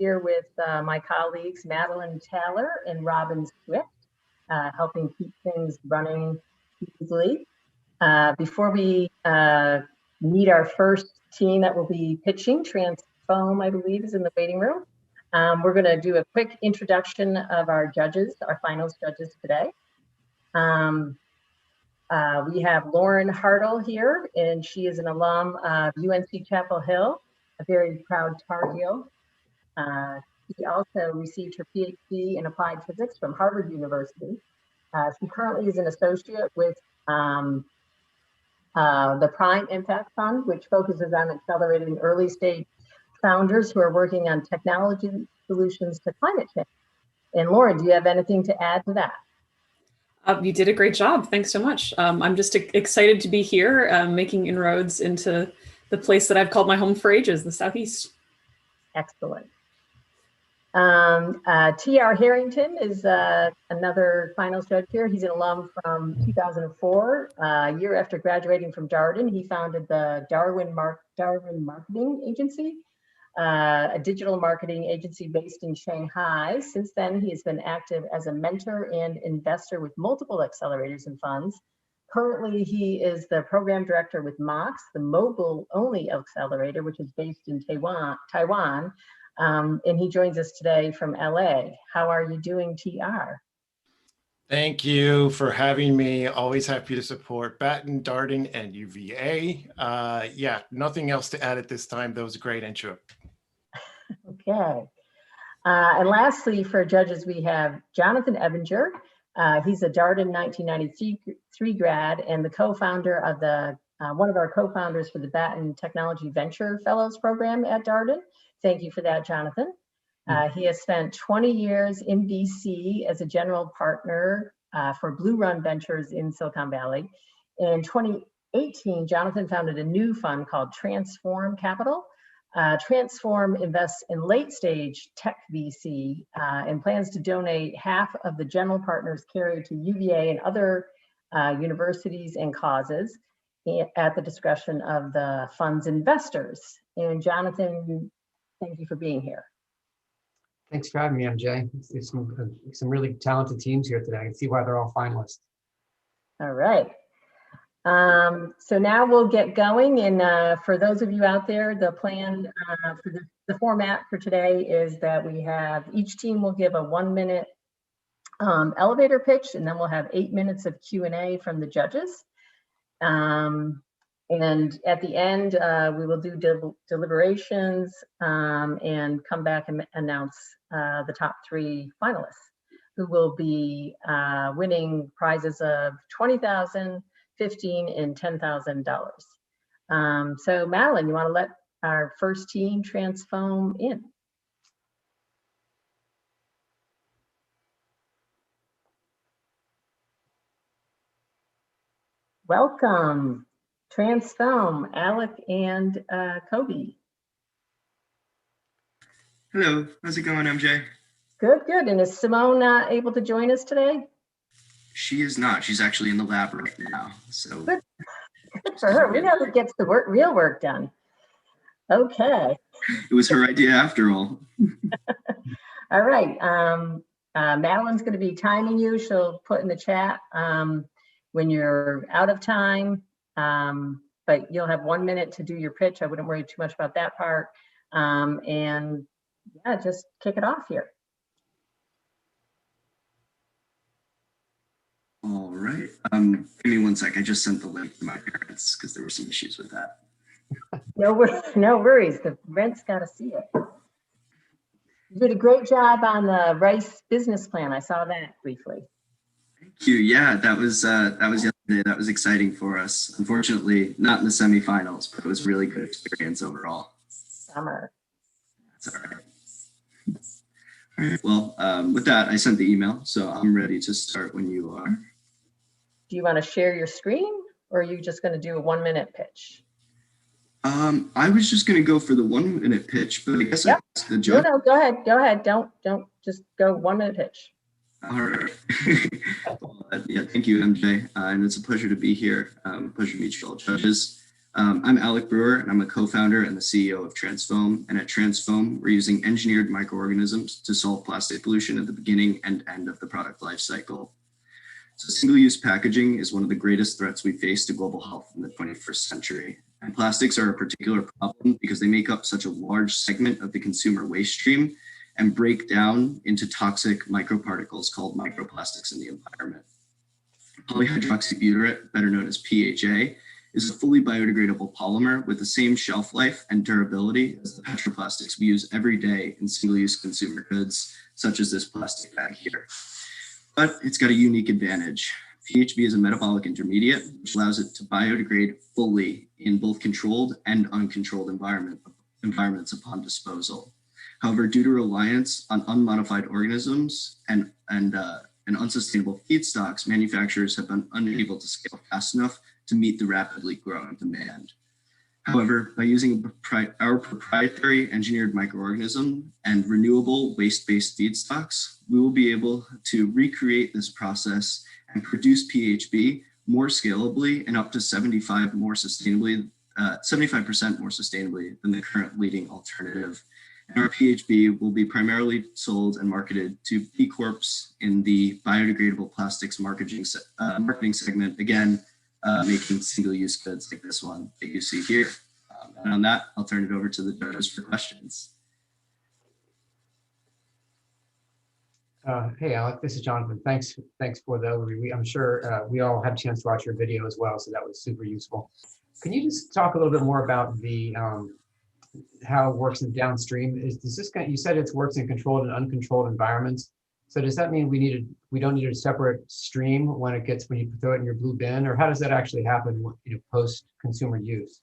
here with my colleagues, Madeline Taylor and Robin Swift, helping keep things running easily. Before we meet our first team that will be pitching, Transfoam, I believe, is in the waiting room. We're going to do a quick introduction of our judges, our finals judges today. We have Lauren Hartle here, and she is an alum of UNC Chapel Hill, a very proud Tar Heel. She also received her PhD in applied physics from Harvard University. She currently is an associate with the Prime Impact Fund, which focuses on accelerating early stage founders who are working on technology solutions to climate change. And Lauren, do you have anything to add to that? You did a great job. Thanks so much. I'm just excited to be here, making inroads into the place that I've called my home for ages, the Southeast. Excellent. T.R. Harrington is another finals judge here. He's an alum from 2004. A year after graduating from Darden, he founded the Darwin Marketing Agency, a digital marketing agency based in Shanghai. Since then, he has been active as a mentor and investor with multiple accelerators and funds. Currently, he is the program director with MOX, the mobile-only accelerator, which is based in Taiwan. And he joins us today from LA. How are you doing, TR? Thank you for having me. Always happy to support Batten, Darden, and UVA. Yeah, nothing else to add at this time. That was a great intro. Okay. And lastly, for judges, we have Jonathan Ebinger. He's a Darden 1993 grad and the co-founder of the one of our co-founders for the Batten Technology Venture Fellows Program at Darden. Thank you for that, Jonathan. He has spent 20 years in DC as a general partner for Blue Run Ventures in Silicon Valley. In 2018, Jonathan founded a new fund called Transform Capital. Transform invests in late stage tech VC and plans to donate half of the general partner's carry to UVA and other universities and causes at the discretion of the fund's investors. And Jonathan, thank you for being here. Thanks for having me, MJ. It's some really talented teams here today. I can see why they're all finalists. All right. So now we'll get going. And for those of you out there, the plan for the format for today is that we have each team will give a 1-minute elevator pitch, and then we'll have 8 minutes of Q&A from the judges. And at the end, we will do deliberations and come back and announce the top 3 finalists who will be winning prizes of $20,000, $15,000, and $10,000. So Madeline, you want to let our first team Transfoam in? Welcome. Transfoam, Alec and Kobe. Hello, how's it going, MJ? Good, good. And is Simone able to join us today? She is not. She's actually in the lab right now. So good for her. We know who gets the real work done. Okay. It was her idea after all. All right. Madeline's going to be timing you. She'll put in the chat when you're out of time. But you'll have 1 minute to do your pitch. I wouldn't worry too much about that part. And yeah, just kick it off here. All right. Give me 1 sec. I just sent the link to my parents because there were some issues with that. No worries. The rent's got to see it. You did a great job on the Rice business plan. I saw that briefly. Thank you. Yeah, that was yesterday. That was exciting for us. Unfortunately, not in the semifinals, but it was a really good experience overall. Summer. That's all right. All right. Well, with that, I sent the email, so I'm ready to start when you are. Do you want to share your screen, or are you just going to do a 1 minute pitch? I was just going to go for the 1 minute pitch, but I guess yep. I the judge. No, go ahead. Don't just go 1 minute pitch. All right. Well, yeah, thank you, MJ. And it's a pleasure to be here. Pleasure to meet you all judges. I'm Alec Brewer, and I'm a co-founder and the CEO of Transfoam. And at Transfoam, we're using engineered microorganisms to solve plastic pollution at the beginning and end of the product life cycle. So single-use packaging is one of the greatest threats we face to global health in the 21st century. And plastics are a particular problem because they make up such a large segment of the consumer waste stream and break down into toxic microparticles called microplastics in the environment. Polyhydroxybutyrate, better known as PHA, is a fully biodegradable polymer with the same shelf life and durability as the petroplastics we use every day in single-use consumer goods, such as this plastic bag here. But it's got a unique advantage. PHB is a metabolic intermediate, which allows it to biodegrade fully in both controlled and uncontrolled environments upon disposal. However, due to reliance on unmodified organisms and unsustainable feedstocks, manufacturers have been unable to scale fast enough to meet the rapidly growing demand. However, by using our proprietary engineered microorganism and renewable waste-based feedstocks, we will be able to recreate this process and produce PHB more scalably and up to 75% more sustainably than the current leading alternative. And our PHB will be primarily sold and marketed to B Corps in the biodegradable plastics marketing segment, again, making single-use goods like this one that you see here. And on that, I'll turn it over to the judges for questions. Hey, Alec, this is Jonathan. Thanks for the overview. I'm sure we all had a chance to watch your video as well, so that was super useful. Can you just talk a little bit more about the how it works in downstream? Is this you said it works in controlled and uncontrolled environments? So does that mean we don't need a separate stream when you throw it in your blue bin, or how does that actually happen post consumer use?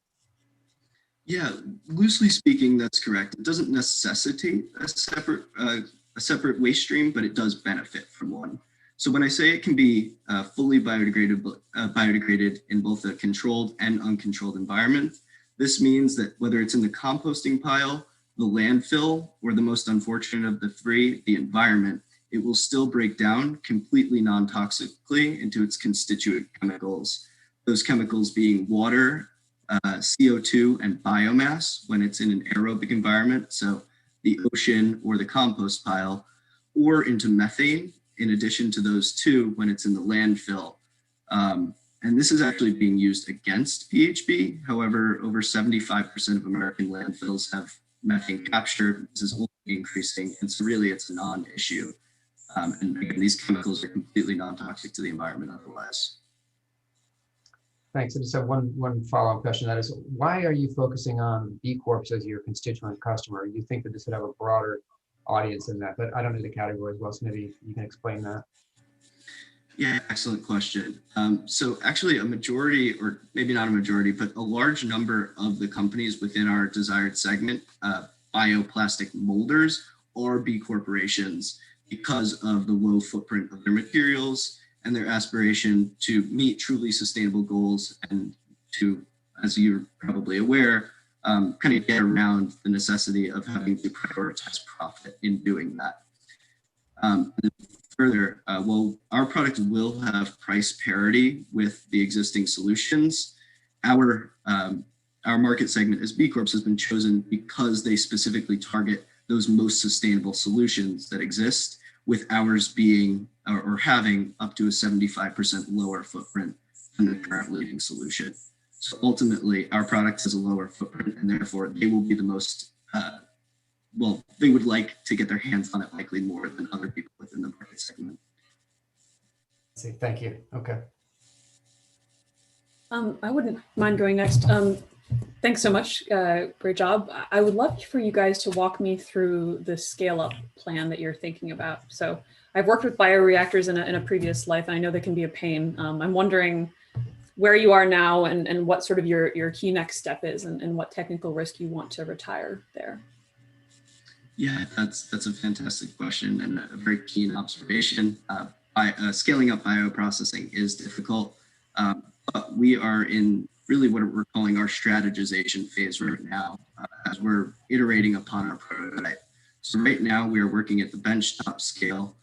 Yeah, loosely speaking, that's correct. It doesn't necessitate a separate waste stream, but it does benefit from one. So when I say it can be fully biodegraded in both a controlled and uncontrolled environment, this means that whether it's in the composting pile, the landfill, or the most unfortunate of the three, the environment, it will still break down completely non-toxically into its constituent chemicals. Those chemicals being water, CO2, and biomass when it's in an aerobic environment, so the ocean or the compost pile, or into methane, in addition to those two when it's in the landfill. And this is actually being used against PHB. However, over 75% of American landfills have methane capture. This is only increasing, and so really it's a non-issue. And again, these chemicals are completely non-toxic to the environment otherwise. Thanks. I just have one follow-up question. That is, why are you focusing on B Corps as your constituent customer? You think that this would have a broader audience than that, but I don't know the category as well, so maybe you can explain that. Yeah, excellent question. So actually a majority, or maybe not a majority, but a large number of the companies within our desired segment, bioplastic molders, are B corporations because of the low footprint of their materials and their aspiration to meet truly sustainable goals and to, as you're probably aware, kind of get around the necessity of having to prioritize profit in doing that. Further, well, our product will have price parity with the existing solutions. Our market segment as B Corps has been chosen because they specifically target those most sustainable solutions that exist, with ours being or having up to a 75% lower footprint than the current leading solution. So ultimately, our product has a lower footprint, and therefore they will be the most, well, they would like to get their hands on it likely more than other people within the market segment. Thank you. Okay. I wouldn't mind going next. Thanks so much. Great job. I would love for you guys to walk me through the scale-up plan that you're thinking about. So I've worked with bioreactors in a previous life, and I know they can be a pain. I'm wondering where you are now and what sort of your key next step is and what technical risk you want to retire there. Yeah, that's a fantastic question and a very keen observation. Scaling up bioprocessing is difficult, but we are in really what we're calling our strategization phase right now, as we're iterating upon our prototype. So right now we are working at the benchtop scale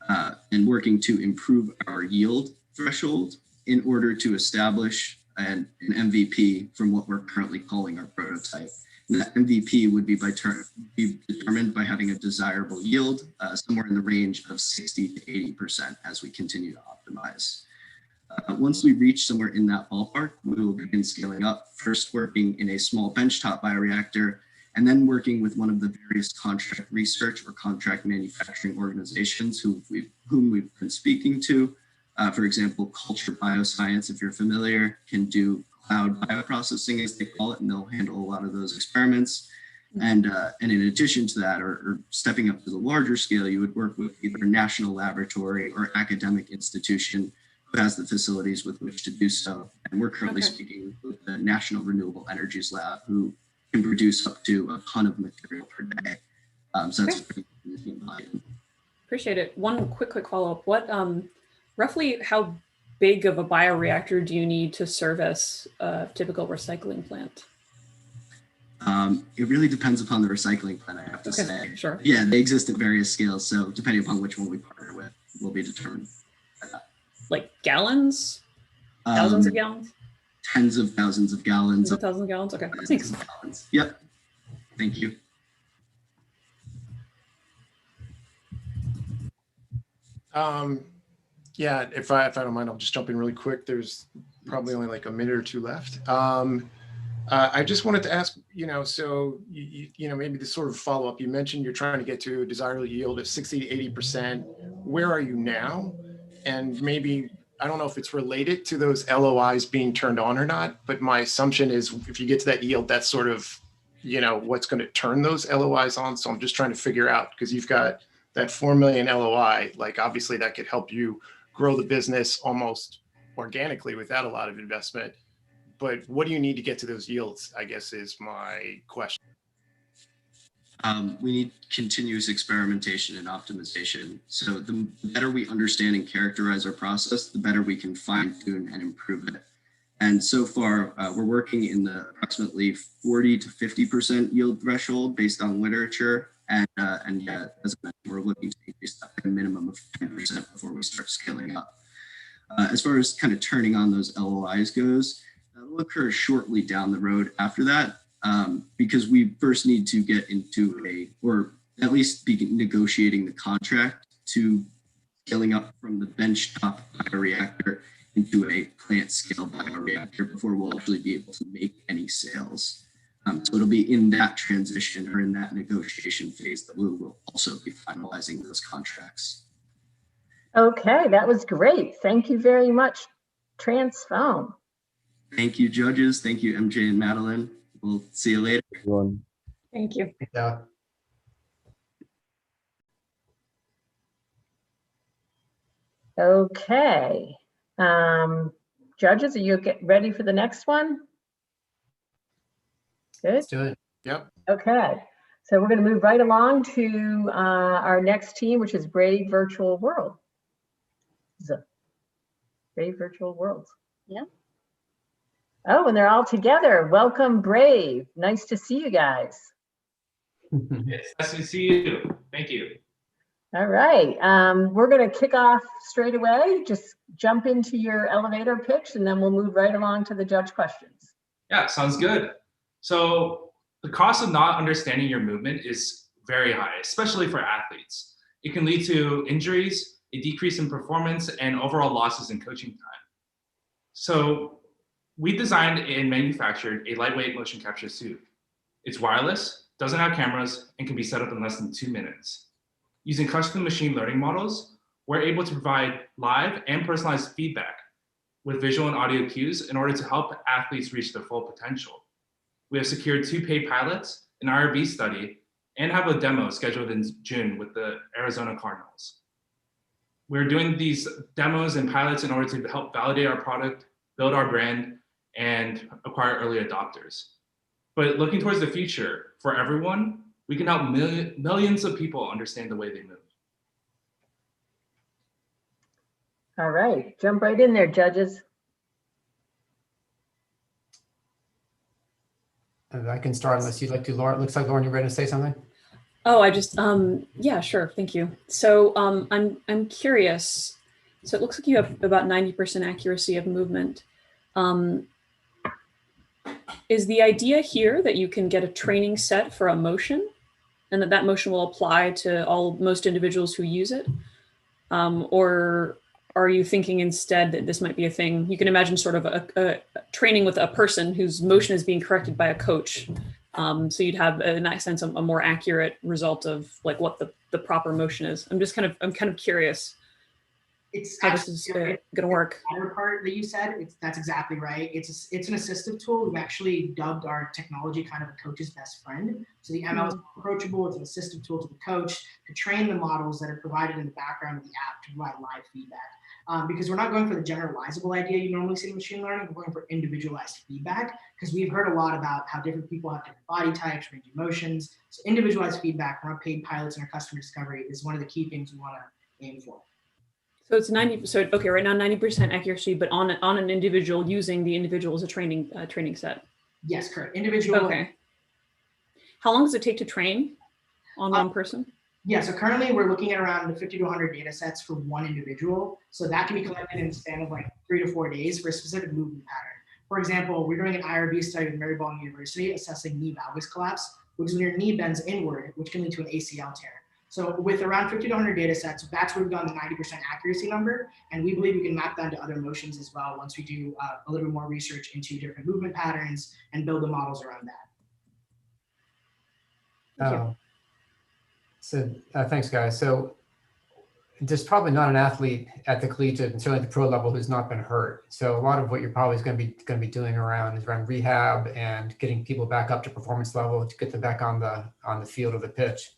and working to improve our yield threshold in order to establish an MVP from what we're currently calling our prototype. And that MVP would be be determined by having a desirable yield somewhere in the range of 60 to 80% as we continue to optimize. Once we reach somewhere in that ballpark, we will begin scaling up, first working in a small benchtop bioreactor, and then working with one of the various contract research or contract manufacturing organizations whom we've been speaking to. For example, Culture Bioscience, if you're familiar, can do cloud bioprocessing, as they call it, and they'll handle a lot of those experiments. And in addition to that, or stepping up to the larger scale, you would work with either a national laboratory or academic institution who has the facilities with which to do so. And we're currently speaking with the National Renewable Energies Lab, who can produce up to a ton of material per day. So that's pretty significant. Appreciate it. One quick follow-up. What roughly how big of a bioreactor do you need to service a typical recycling plant? It really depends upon the recycling plant, I have to say. Sure. Yeah, they exist at various scales. So depending upon which one we partner with will be determined. Like gallons? Thousands of gallons? Tens of thousands of gallons. Tens of thousands of gallons? Okay, thanks. Gallons. Yep. Thank you. Yeah, if I don't mind, I'll just jump in really quick. There's probably only like a minute or two left. I just wanted to ask, so maybe this sort of follow up. You mentioned you're trying to get to a desirable yield of 60 to 80%. Where are you now? And maybe, I don't know if it's related to those LOIs being turned on or not, but my assumption is if you get to that yield, that's sort of, what's going to turn those LOIs on. So I'm just trying to figure out, because you've got that 4 million LOI, like obviously that could help you grow the business almost organically without a lot of investment. But what do you need to get to those yields, I guess, is my question. We need continuous experimentation and optimization. So the better we understand and characterize our process, the better we can fine tune and improve it. And so far, we're working in the approximately 40 to 50% yield threshold based on literature. And yeah, as I mentioned, we're looking to increase that by a minimum of 10% before we start scaling up. As far as kind of turning on those LOIs goes, that'll occur shortly down the road after that, because we first need to get into or at least begin negotiating the contract to scaling up from the benchtop bioreactor into a plant scale bioreactor before we'll actually be able to make any sales. So it'll be in that transition or in that negotiation phase that we will also be finalizing those contracts. Okay, that was great. Thank you very much, Transphone. Thank you, judges. Thank you, MJ and Madeline. We'll see you later. Thank you. Yeah. Okay. Judges, are you ready for the next one? Good. Let's do it. Yep. Okay. So we're going to move right along to our next team, which is Brave Virtual World. Brave Virtual Worlds. Yeah. Oh, and they're all together. Welcome, Brave. Nice to see you guys. It's nice to see you. Thank you. All right. We're going to kick off straight away. Just jump into your elevator pitch, and then we'll move right along to the judge questions. Yeah, sounds good. So the cost of not understanding your movement is very high, especially for athletes. It can lead to injuries, a decrease in performance, and overall losses in coaching time. So we designed and manufactured a lightweight motion capture suit. It's wireless, doesn't have cameras, and can be set up in less than 2 minutes. Using custom machine learning models, we're able to provide live and personalized feedback with visual and audio cues in order to help athletes reach their full potential. We have secured 2 paid pilots, an IRB study, and have a demo scheduled in June with the Arizona Cardinals. We're doing these demos and pilots in order to help validate our product, build our brand, and acquire early adopters. But looking towards the future, for everyone, we can help millions of people understand the way they move. All right. Jump right in there, judges. I can start unless you'd like to, Lauren. Looks like, Lauren, you're ready to say something? Oh, I just, yeah, sure. Thank you. So I'm curious. So it looks like you have about 90% accuracy of movement. Is the idea here that you can get a training set for a motion and that motion will apply to most individuals who use it? Or are you thinking instead that this might be a thing? You can imagine sort of a training with a person whose motion is being corrected by a coach. So you'd have, in that sense, a more accurate result of like what the proper motion is. I'm kind of curious It's how this is going to work. The latter part that you said, that's exactly right. It's an assistive tool. We've actually dubbed our technology kind of a coach's best friend. So the ML is approachable. It's an assistive tool to the coach to train the models that are provided in the background of the app to provide live feedback. Because we're not going for the generalizable idea you normally see in machine learning. We're going for individualized feedback because we've heard a lot about how different people have different body types, range of emotions. So individualized feedback from our paid pilots and our customer discovery is one of the key things we want to aim for. So it's 90. So okay, right now 90% accuracy, but on an individual using the individual as a training set. Yes, correct. Individual. Okay. How long does it take to train on one person? Yeah, so currently we're looking at around 50 to 100 data sets for one individual. So that can be collected in a span of like 3 to 4 days for a specific movement pattern. For example, we're doing an IRB study with Marybone University assessing knee valgus collapse, which is when your knee bends inward, which can lead to an ACL tear. So with around 50 to 100 data sets, that's where we've gotten the 90% accuracy number. And we believe we can map that to other motions as well once we do a little bit more research into different movement patterns and build the models around that. Thanks, guys. So there's probably not an athlete at the collegiate and certainly at the pro level who's not been hurt. So a lot of what you're probably going to be doing is around rehab and getting people back up to performance level to get them back on the field or the pitch.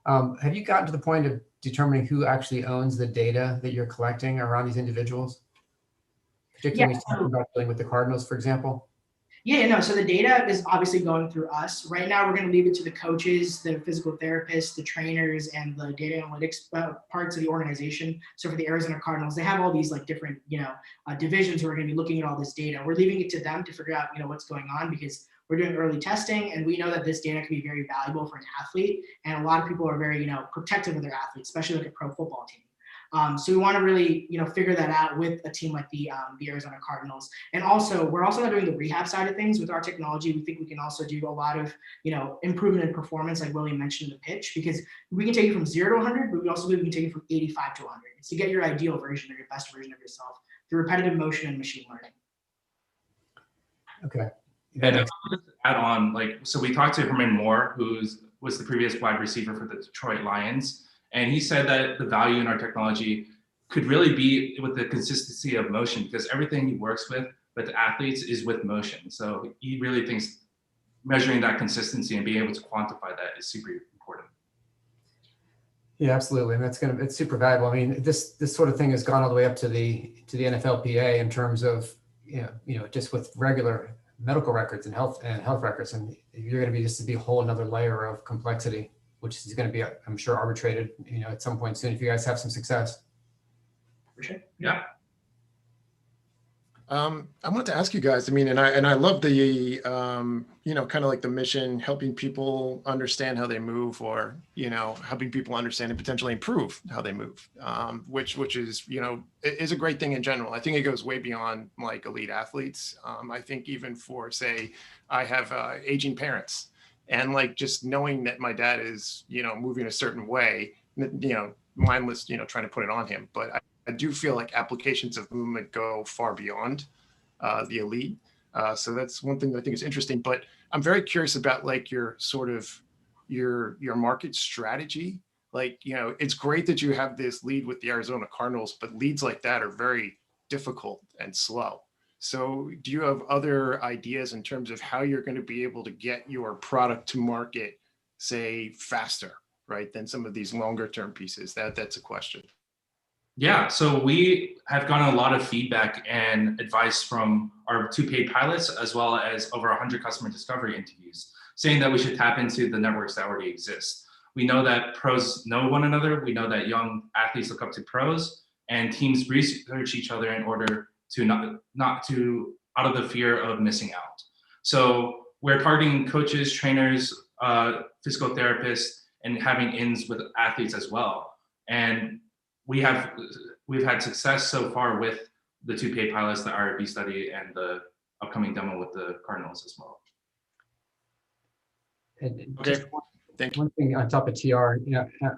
Have you gotten to the point of determining who actually owns the data that you're collecting around these individuals? Particularly when you're talking about dealing with the Cardinals, for example? Yeah, no, so the data is obviously going through us. Right now, we're going to leave it to the coaches, the physical therapists, the trainers, and the data analytics parts of the organization. So for the Arizona Cardinals, they have all these like different, divisions who are going to be looking at all this data. We're leaving it to them to figure out, what's going on because we're doing early testing and we know that this data can be very valuable for an athlete. And a lot of people are very, protective of their athletes, especially like a pro football team. So we want to really, figure that out with a team like the Arizona Cardinals. And also, we're also not doing the rehab side of things with our technology. We think we can also do a lot of, improvement in performance, like William mentioned in the pitch, because we can take you from 0 to 100, but we also believe we can take you from 85 to 100. It's to get your ideal version or your best version of yourself through repetitive motion and machine learning. Okay. And if I just add on, so we talked to Herman Moore, who was the previous wide receiver for the Detroit Lions. And he said that the value in our technology could really be with the consistency of motion because everything he works with athletes is with motion. So he really thinks measuring that consistency and being able to quantify that is super important. Yeah, absolutely. And it's super valuable. I mean, this sort of thing has gone all the way up to the NFLPA in terms of, just with regular medical records and health records. And you're going to be a whole another layer of complexity, which is going to be, I'm sure, arbitrated, at some point soon if you guys have some success. For sure. Yeah. I wanted to ask you guys, and I love the, kind of like the mission, helping people understand how they move or, helping people understand and potentially improve how they move, which is, is a great thing in general. I think it goes way beyond like elite athletes. I think even for, say, I have aging parents and like just knowing that my dad is, moving a certain way, mindless, trying to put it on him. But I do feel like applications of movement go far beyond the elite. So that's one thing that I think is interesting, but I'm very curious about like your sort of your market strategy. Like, it's great that you have this lead with the Arizona Cardinals, but leads like that are very difficult and slow. So do you have other ideas in terms of how you're going to be able to get your product to market, say, faster, right, than some of these longer term pieces? That's a question. Yeah, so we have gotten a lot of feedback and advice from our 2 paid pilots, as well as over 100 customer discovery interviews, saying that we should tap into the networks that already exist. We know that pros know one another. We know that young athletes look up to pros, and teams research each other in order to not to out of the fear of missing out. So we're targeting coaches, trainers, physical therapists, and having ins with athletes as well. And we've had success so far with the 2 paid pilots, the IRB study, and the upcoming demo with the Cardinals as well. And Okay, just thank you. one thing on top of TR,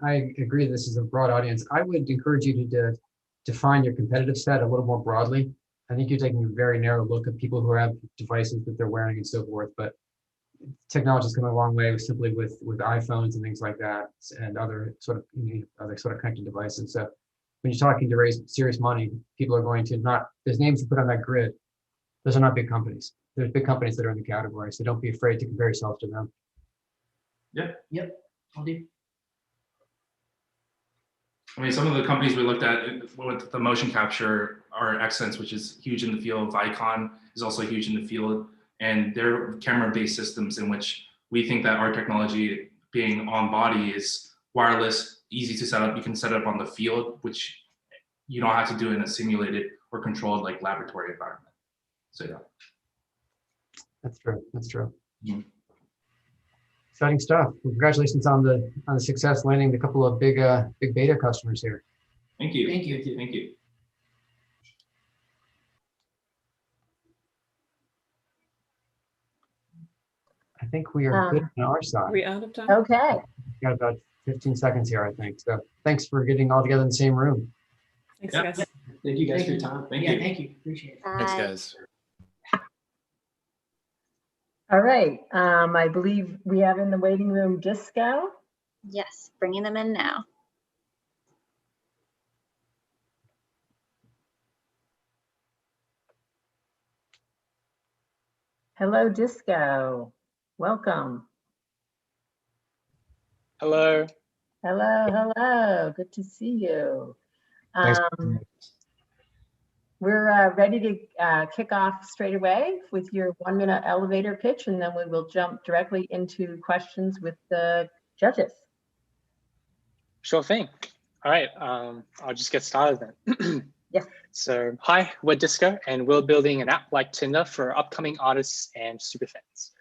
I agree this is a broad audience. I would encourage you to define your competitive set a little more broadly. I think you're taking a very narrow look at people who have devices that they're wearing and so forth, but technology's come a long way simply with iPhones and things like that, and other sort of connected devices. So when you're talking to raise serious money, people are going to there's names to put on that grid. Those are not big companies. There's big companies that are in the category, so don't be afraid to compare yourself to them. Yep. I'll do. I mean, some of the companies we looked at with the motion capture are Accents, which is huge in the field. Vicon is also huge in the field, and they're camera-based systems in which we think that our technology being on body is wireless, easy to set up. You can set it up on the field, which you don't have to do in a simulated or controlled like laboratory environment. So yeah. That's true. That's true. Mhm. Exciting stuff. Well, congratulations on the success landing a couple of big beta customers here. Thank you. Thank you. Thank you. I think we are good on our Are side. we out of time? Okay. Got about 15 seconds here, I think. So thanks for getting all together in the same room. Thanks, Yeah. guys. Thank you guys for your time. Thank you. Thank you. Appreciate it. Thanks, guys. All right. I believe we have in the waiting room Disco. Yes, bringing them in now. Hello, Disco. Welcome. Hello. Hello. Good to see you. Thanks. We're ready to kick off straight away with your 1-minute elevator pitch, and then we will jump directly into questions with the judges. Sure thing. All right, I'll just get started then. Yes. So, hi, we're Disco, and we're building an app like Tinder for upcoming artists and superfans.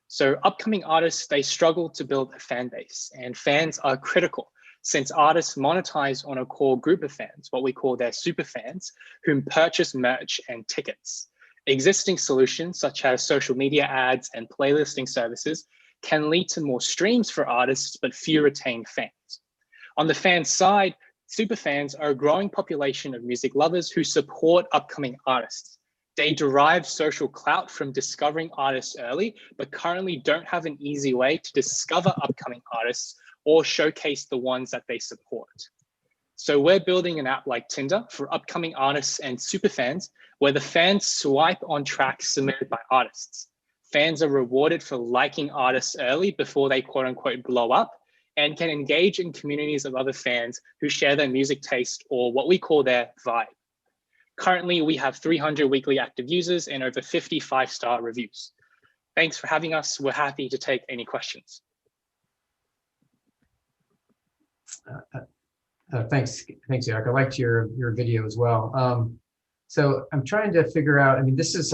So upcoming artists, they struggle to build a fan base, and fans are critical since artists monetize on a core group of fans, what we call their superfans, whom purchase merch and tickets. Existing solutions such as social media ads and playlisting services can lead to more streams for artists, but few retained fans. On the fan side, superfans are a growing population of music lovers who support upcoming artists. They derive social clout from discovering artists early, but currently don't have an easy way to discover upcoming artists or showcase the ones that they support. So we're building an app like Tinder for upcoming artists and superfans, where the fans swipe on tracks submitted by artists. Fans are rewarded for liking artists early before they quote unquote blow up, and can engage in communities of other fans who share their music taste or what we call their vibe. Currently, we have 300 weekly active users and over 50 5-star reviews. Thanks for having us. We're happy to take any questions. Thanks, Eric. I liked your video as well. So I'm trying to figure out. I mean, this is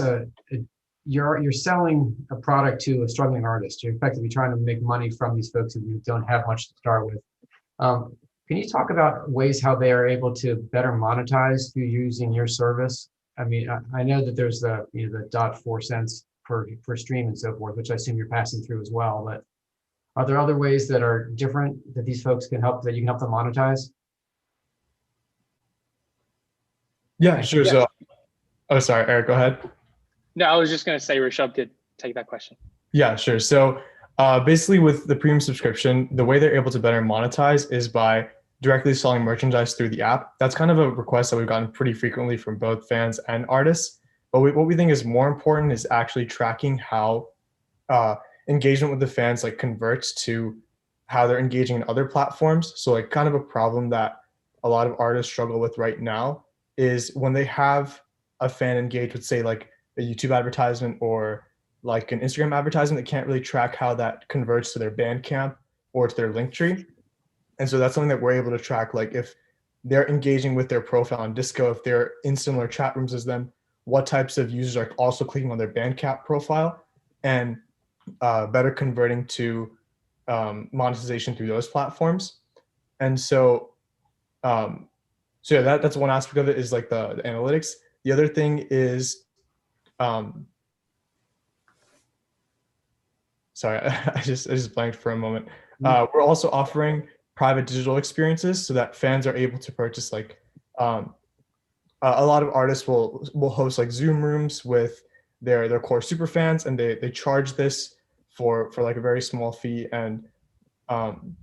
you're selling a product to a struggling artist. You're effectively trying to make money from these folks who don't have much to start with. Can you talk about ways how they are able to better monetize through using your service? I mean, I know that there's the the 0.4 cents per stream and so forth, which I assume you're passing through as well. But are there other ways that are different that these folks can help, that you can help them monetize? Yeah, sure. So, oh, sorry, Eric, go ahead. No, I was just going to say Rishabh could take that question. Yeah, sure. So basically with the premium subscription, the way they're able to better monetize is by directly selling merchandise through the app. That's kind of a request that we've gotten pretty frequently from both fans and artists. But what we think is more important is actually tracking how engagement with the fans like converts to how they're engaging in other platforms. So like kind of a problem that a lot of artists struggle with right now is when they have a fan engage with, say, like a YouTube advertisement or like an Instagram advertisement, they can't really track how that converts to their Bandcamp or to their Linktree. And so that's something that we're able to track. Like if they're engaging with their profile on Disco, if they're in similar chat rooms as them, what types of users are also clicking on their Bandcamp profile, and better converting to monetization through those platforms. And so, so yeah, that's one aspect of it, is like the analytics. The other thing is sorry, I just blanked for a moment. We're also offering private digital experiences so that fans are able to purchase like a lot of artists will host like Zoom rooms with their core super fans, and they charge this for like a very small fee. And um,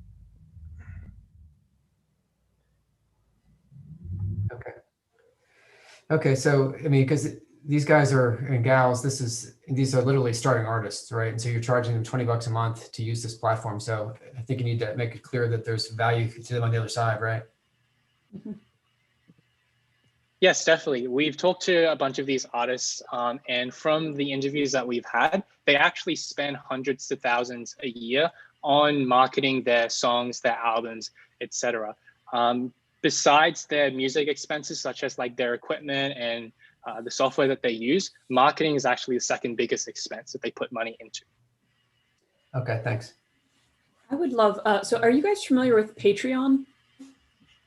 Okay, so I mean, because these guys are and gals, these are literally starting artists, right? And so you're charging them $20 a month to use this platform. So I think you need to make it clear that there's value to them on the other side, right? Yes, definitely. We've talked to a bunch of these artists, and from the interviews that we've had, they actually spend hundreds to thousands a year on marketing their songs, their albums, etc. Besides their music expenses, such as like their equipment and the software that they use, marketing is actually the second biggest expense that they put money into. Okay, thanks. I would love, so are you guys familiar with Patreon?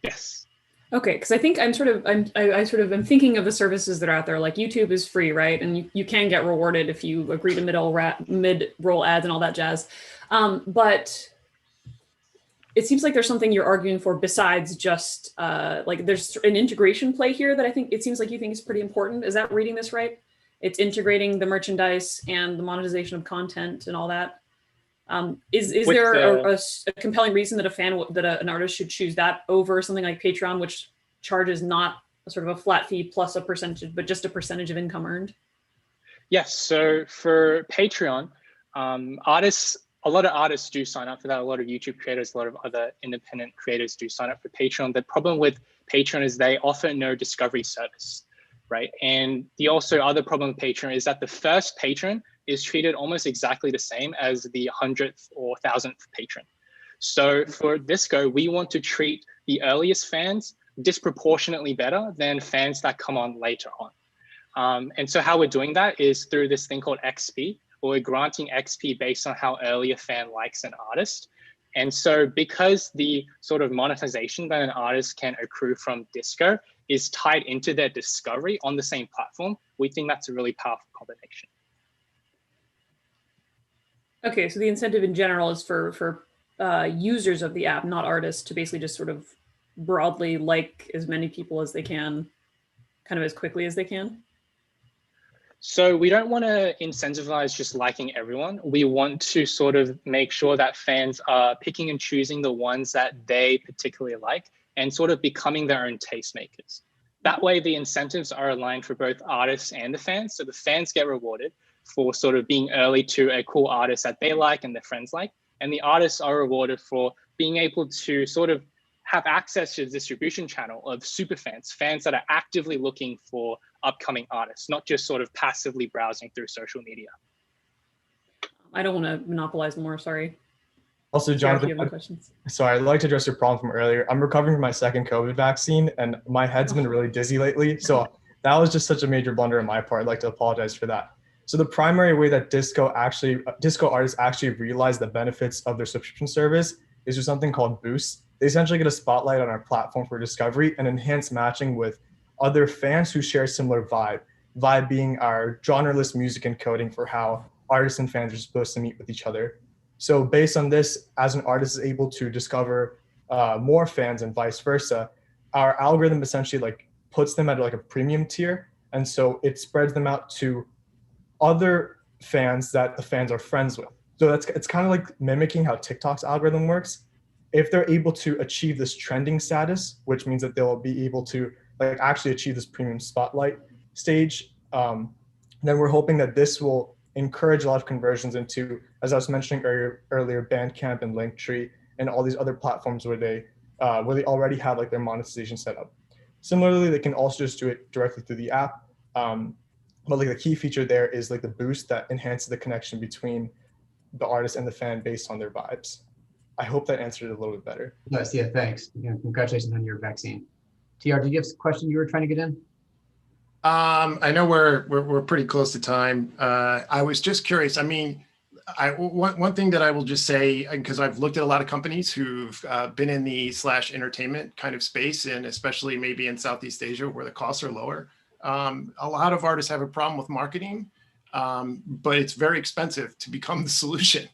Yes. Okay, because I think I sort of am thinking of the services that are out there. Like YouTube is free, right? And you can get rewarded if you agree to mid-roll ads and all that jazz. But it seems like there's something you're arguing for besides just like there's an integration play here that I think it seems like you think is pretty important. Is that reading this right? It's integrating the merchandise and the monetization of content and all that. Is there a compelling reason that an artist should choose that over something like Patreon, which charges not a sort of a flat fee plus a percentage, but just a percentage of income earned? Yes. So for Patreon, a lot of artists do sign up for that. A lot of YouTube creators, a lot of other independent creators do sign up for Patreon. The problem with Patreon is they offer no discovery service, right? And the also other problem with Patreon is that the first patron is treated almost exactly the same as the 100th or 1000th patron. So for Disco, we want to treat the earliest fans disproportionately better than fans that come on later on. And so how we're doing that is through this thing called XP, where we're granting XP based on how early a fan likes an artist. And so because the sort of monetization that an artist can accrue from Disco is tied into their discovery on the same platform, we think that's a really powerful combination. Okay, so the incentive in general is for users of the app, not artists, to basically just sort of broadly like as many people as they can, kind of as quickly as they can? So we don't want to incentivize just liking everyone. We want to sort of make sure that fans are picking and choosing the ones that they particularly like and sort of becoming their own tastemakers. That way the incentives are aligned for both artists and the fans. So the fans get rewarded for sort of being early to a cool artist that they like and their friends like. And the artists are rewarded for being able to sort of have access to the distribution channel of super fans that are actively looking for upcoming artists, not just sort of passively browsing through social media. I don't want to monopolize more, sorry. Also, Jonathan, sorry, I'd like to address your problem from earlier. I'm recovering from my second COVID vaccine and my head's been really dizzy lately. So that was just such a major blunder on my part. I'd like to apologize for that. So the primary way that disco artists actually realize the benefits of their subscription service is through something called Boost. They essentially get a spotlight on our platform for discovery and enhanced matching with other fans who share similar vibe. Vibe being our genreless music encoding for how artists and fans are supposed to meet with each other. So based on this, as an artist is able to discover more fans and vice versa, our algorithm essentially like puts them at like a premium tier. And so it spreads them out to other fans that the fans are friends with. So it's kind of like mimicking how TikTok's algorithm works. If they're able to achieve this trending status, which means that they'll be able to like actually achieve this premium spotlight stage, then we're hoping that this will encourage a lot of conversions into, as I was mentioning earlier, Bandcamp and Linktree and all these other platforms where they already have like their monetization set up. Similarly, they can also just do it directly through the app. But like the key feature there is like the boost that enhances the connection between the artist and the fan based on their vibes. I hope that answered it a little bit better. Yes, yeah, thanks. Yeah, congratulations on your vaccine. TR, did you have a question you were trying to get in? I know we're pretty close to time. I was just curious. I mean, one thing that I will just say, because I've looked at a lot of companies who've been in the /entertainment kind of space, and especially maybe in Southeast Asia where the costs are lower. A lot of artists have a problem with marketing. but it's very expensive to become the solution.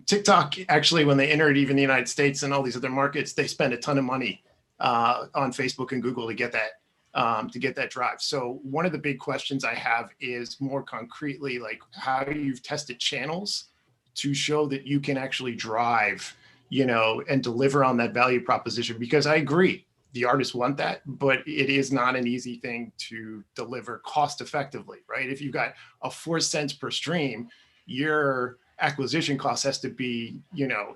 TikTok, actually, when they entered even the United States and all these other markets, they spend a ton of money on Facebook and Google to get that drive. So one of the big questions I have is more concretely, like how you've tested channels to show that you can actually drive, and deliver on that value proposition. Because I agree, the artists want that, but it is not an easy thing to deliver cost effectively, right? If you've got a 4 cents per stream, your acquisition cost has to be,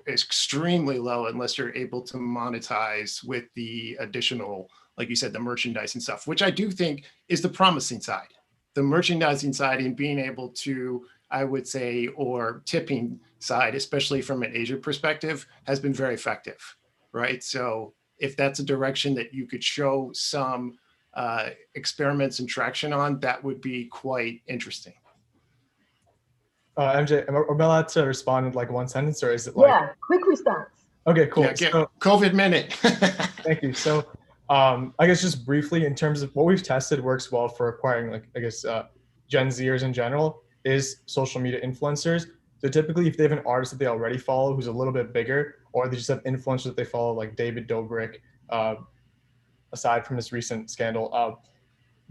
extremely low unless you're able to monetize with the additional, like you said, the merchandise and stuff, which I do think is the promising side. The merchandising side and being able to, I would say, or tipping side, especially from an Asia perspective, has been very effective, right? So if that's a direction that you could show some experiments and traction on, that would be quite interesting. MJ, am I allowed to respond in like one sentence, or is it like? Yeah, quick response. Okay, cool. Yeah, So, COVID minute. thank you. So I guess just briefly, in terms of what we've tested works well for acquiring, like, I guess, Gen Zers in general, is social media influencers. So typically, if they have an artist that they already follow who's a little bit bigger, or they just have influencers that they follow, like David Dobrik, aside from this recent scandal,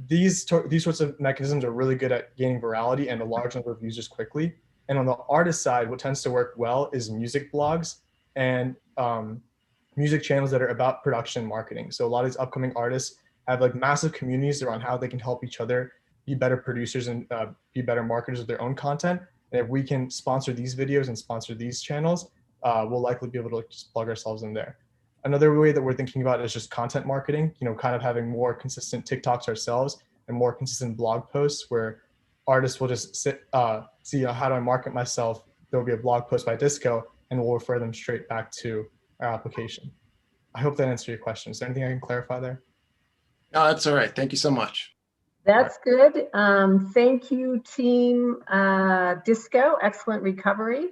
these sorts of mechanisms are really good at gaining virality and a large number of users quickly. And on the artist side, what tends to work well is music blogs and music channels that are about production marketing. So a lot of these upcoming artists have like massive communities around how they can help each other be better producers and be better marketers of their own content. And if we can sponsor these videos and sponsor these channels, we'll likely be able to just plug ourselves in there. Another way that we're thinking about is just content marketing, kind of having more consistent TikToks ourselves and more consistent blog posts where artists will just see, how do I market myself? There'll be a blog post by Disco and we'll refer them straight back to our application. I hope that answered your question. Is there anything I can clarify there? No, that's all right. Thank you so much. That's good. Thank you, team Disco. Excellent recovery.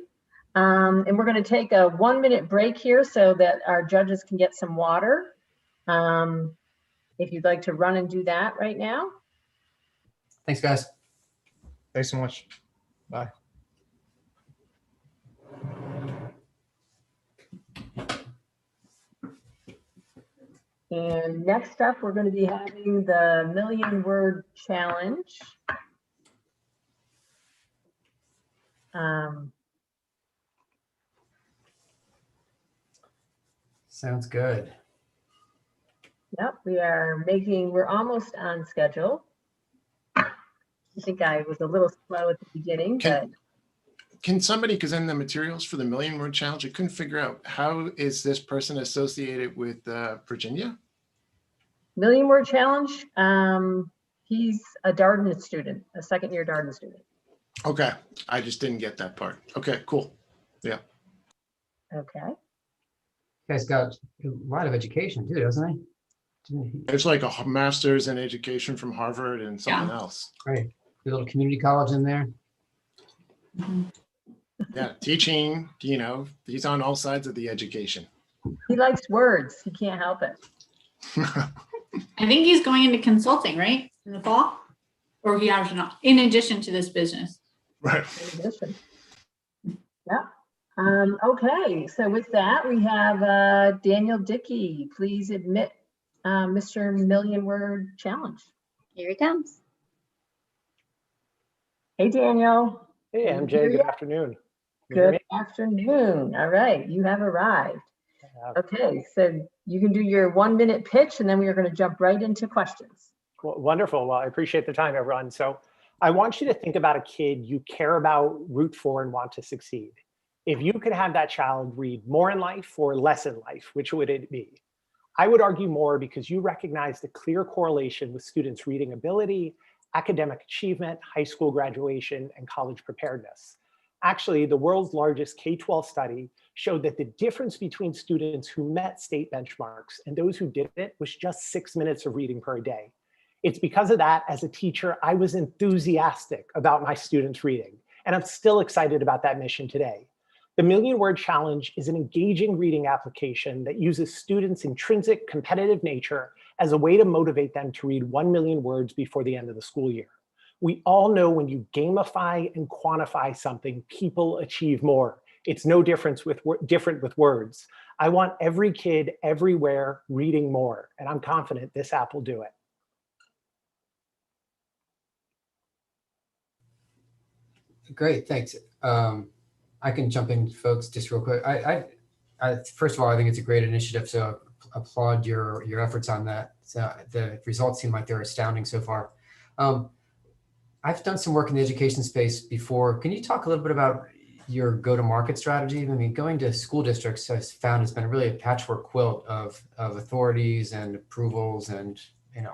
And we're going to take a 1-minute break here so that our judges can get some water. If you'd like to run and do that right now. Thanks, guys. Thanks so much. Bye. And next up, we're going to be having the 1,000,000-word challenge. Sounds good. Yep, we're almost on schedule. I think I was a little slow at the beginning, but. Can somebody present the materials for the 1,000,000-word challenge? I couldn't figure out, how is this person associated with Virginia? 1,000,000-word challenge. He's a Darden student, a second-year Darden student. Okay, I just didn't get that part. Okay, cool. Yeah. Okay. You guys got a lot of education too, doesn't he? It's like a master's in education from Harvard and something else. Great. A little community college in there. Yeah, teaching, he's on all sides of the education. He likes words. He can't help it. I think he's going into consulting, right? In the fall? Or he has not, in addition to this business. Right. In addition. Yeah. Okay, so with that, we have Daniel Dickey. Please admit Mr. 1,000,000-word challenge. Here he comes. Hey, Daniel. Hey, MJ, good afternoon. Good afternoon. All right, you have arrived. Okay, so you can do your 1-minute pitch and then we are going to jump right into questions. Wonderful. Well, I appreciate the time, everyone. So I want you to think about a kid you care about, root for, and want to succeed. If you could have that child read more in life or less in life, which would it be? I would argue more because you recognize the clear correlation with students' reading ability, academic achievement, high school graduation, and college preparedness. Actually, the world's largest K-12 study showed that the difference between students who met state benchmarks and those who didn't was just 6 minutes of reading per day. It's because of that, as a teacher, I was enthusiastic about my students reading, and I'm still excited about that mission today. The 1,000,000-word challenge is an engaging reading application that uses students' intrinsic competitive nature as a way to motivate them to read 1,000,000 words before the end of the school year. We all know when you gamify and quantify something, people achieve more. It's no different with words. I want every kid everywhere reading more, and I'm confident this app will do it. Great, thanks. I can jump in, folks, just real quick. First of all, I think it's a great initiative, so applaud your efforts on that. So the results seem like they're astounding so far. I've done some work in the education space before. Can you talk a little bit about your go-to-market strategy? I mean, going to school districts, I've found, has been really a patchwork quilt of authorities and approvals and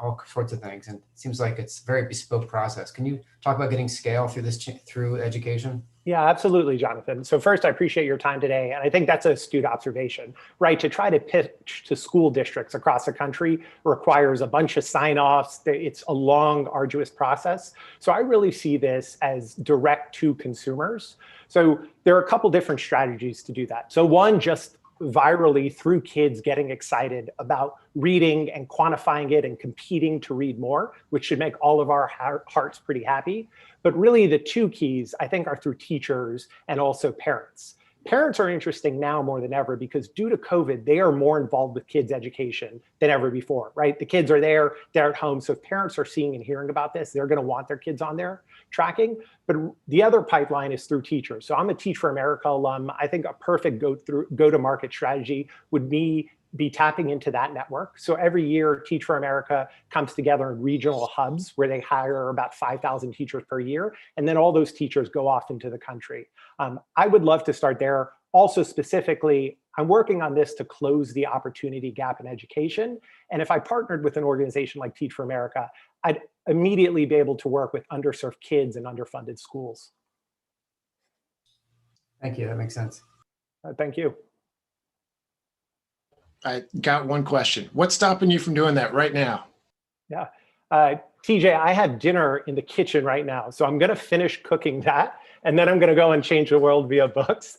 all sorts of things. And it seems like it's a very bespoke process. Can you talk about getting scale through through education? Yeah, absolutely, Jonathan. So first, I appreciate your time today. And I think that's an astute observation, right? To try to pitch to school districts across the country requires a bunch of sign-offs. It's a long, arduous process. So I really see this as direct to consumers. So there are a couple different strategies to do that. So one, just virally through kids getting excited about reading and quantifying it and competing to read more, which should make all of our hearts pretty happy. But really the two keys, I think, are through teachers and also parents. Parents are interesting now more than ever because due to COVID, they are more involved with kids' education than ever before, right? The kids are there, they're at home. So if parents are seeing and hearing about this, they're gonna want their kids on there tracking. But the other pipeline is through teachers. So I'm a Teach for America alum. I think a perfect go-to-market strategy would be tapping into that network. So every year, Teach for America comes together in regional hubs where they hire about 5,000 teachers per year. And then all those teachers go off into the country. I would love to start there. Also specifically, I'm working on this to close the opportunity gap in education. And if I partnered with an organization like Teach for America, I'd immediately be able to work with underserved kids and underfunded schools. Thank you, that makes sense. Thank you. I got one question. What's stopping you from doing that right now? Yeah, TJ, I have dinner in the kitchen right now. So I'm gonna finish cooking that and then I'm gonna go and change the world via books.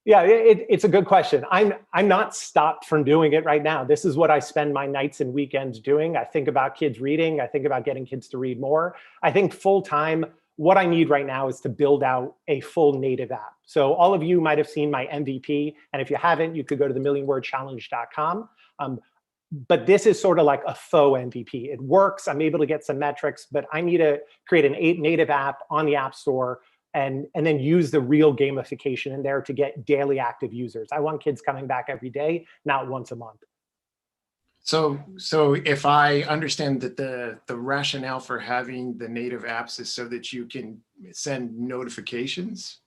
Yeah, it's a good question. I'm not stopped from doing it right now. This is what I spend my nights and weekends doing. I think about kids reading. I think about getting kids to read more. I think full time, what I need right now is to build out a full native app. So all of you might have seen my MVP. And if you haven't, you could go to themillionwordchallenge.com. But this is sort of like a faux MVP. It works, I'm able to get some metrics, but I need to create a native app on the App Store and then use the real gamification in there to get daily active users. I want kids coming back every day, not once a month. So if I understand that the rationale for having the native apps is so that you can send notifications?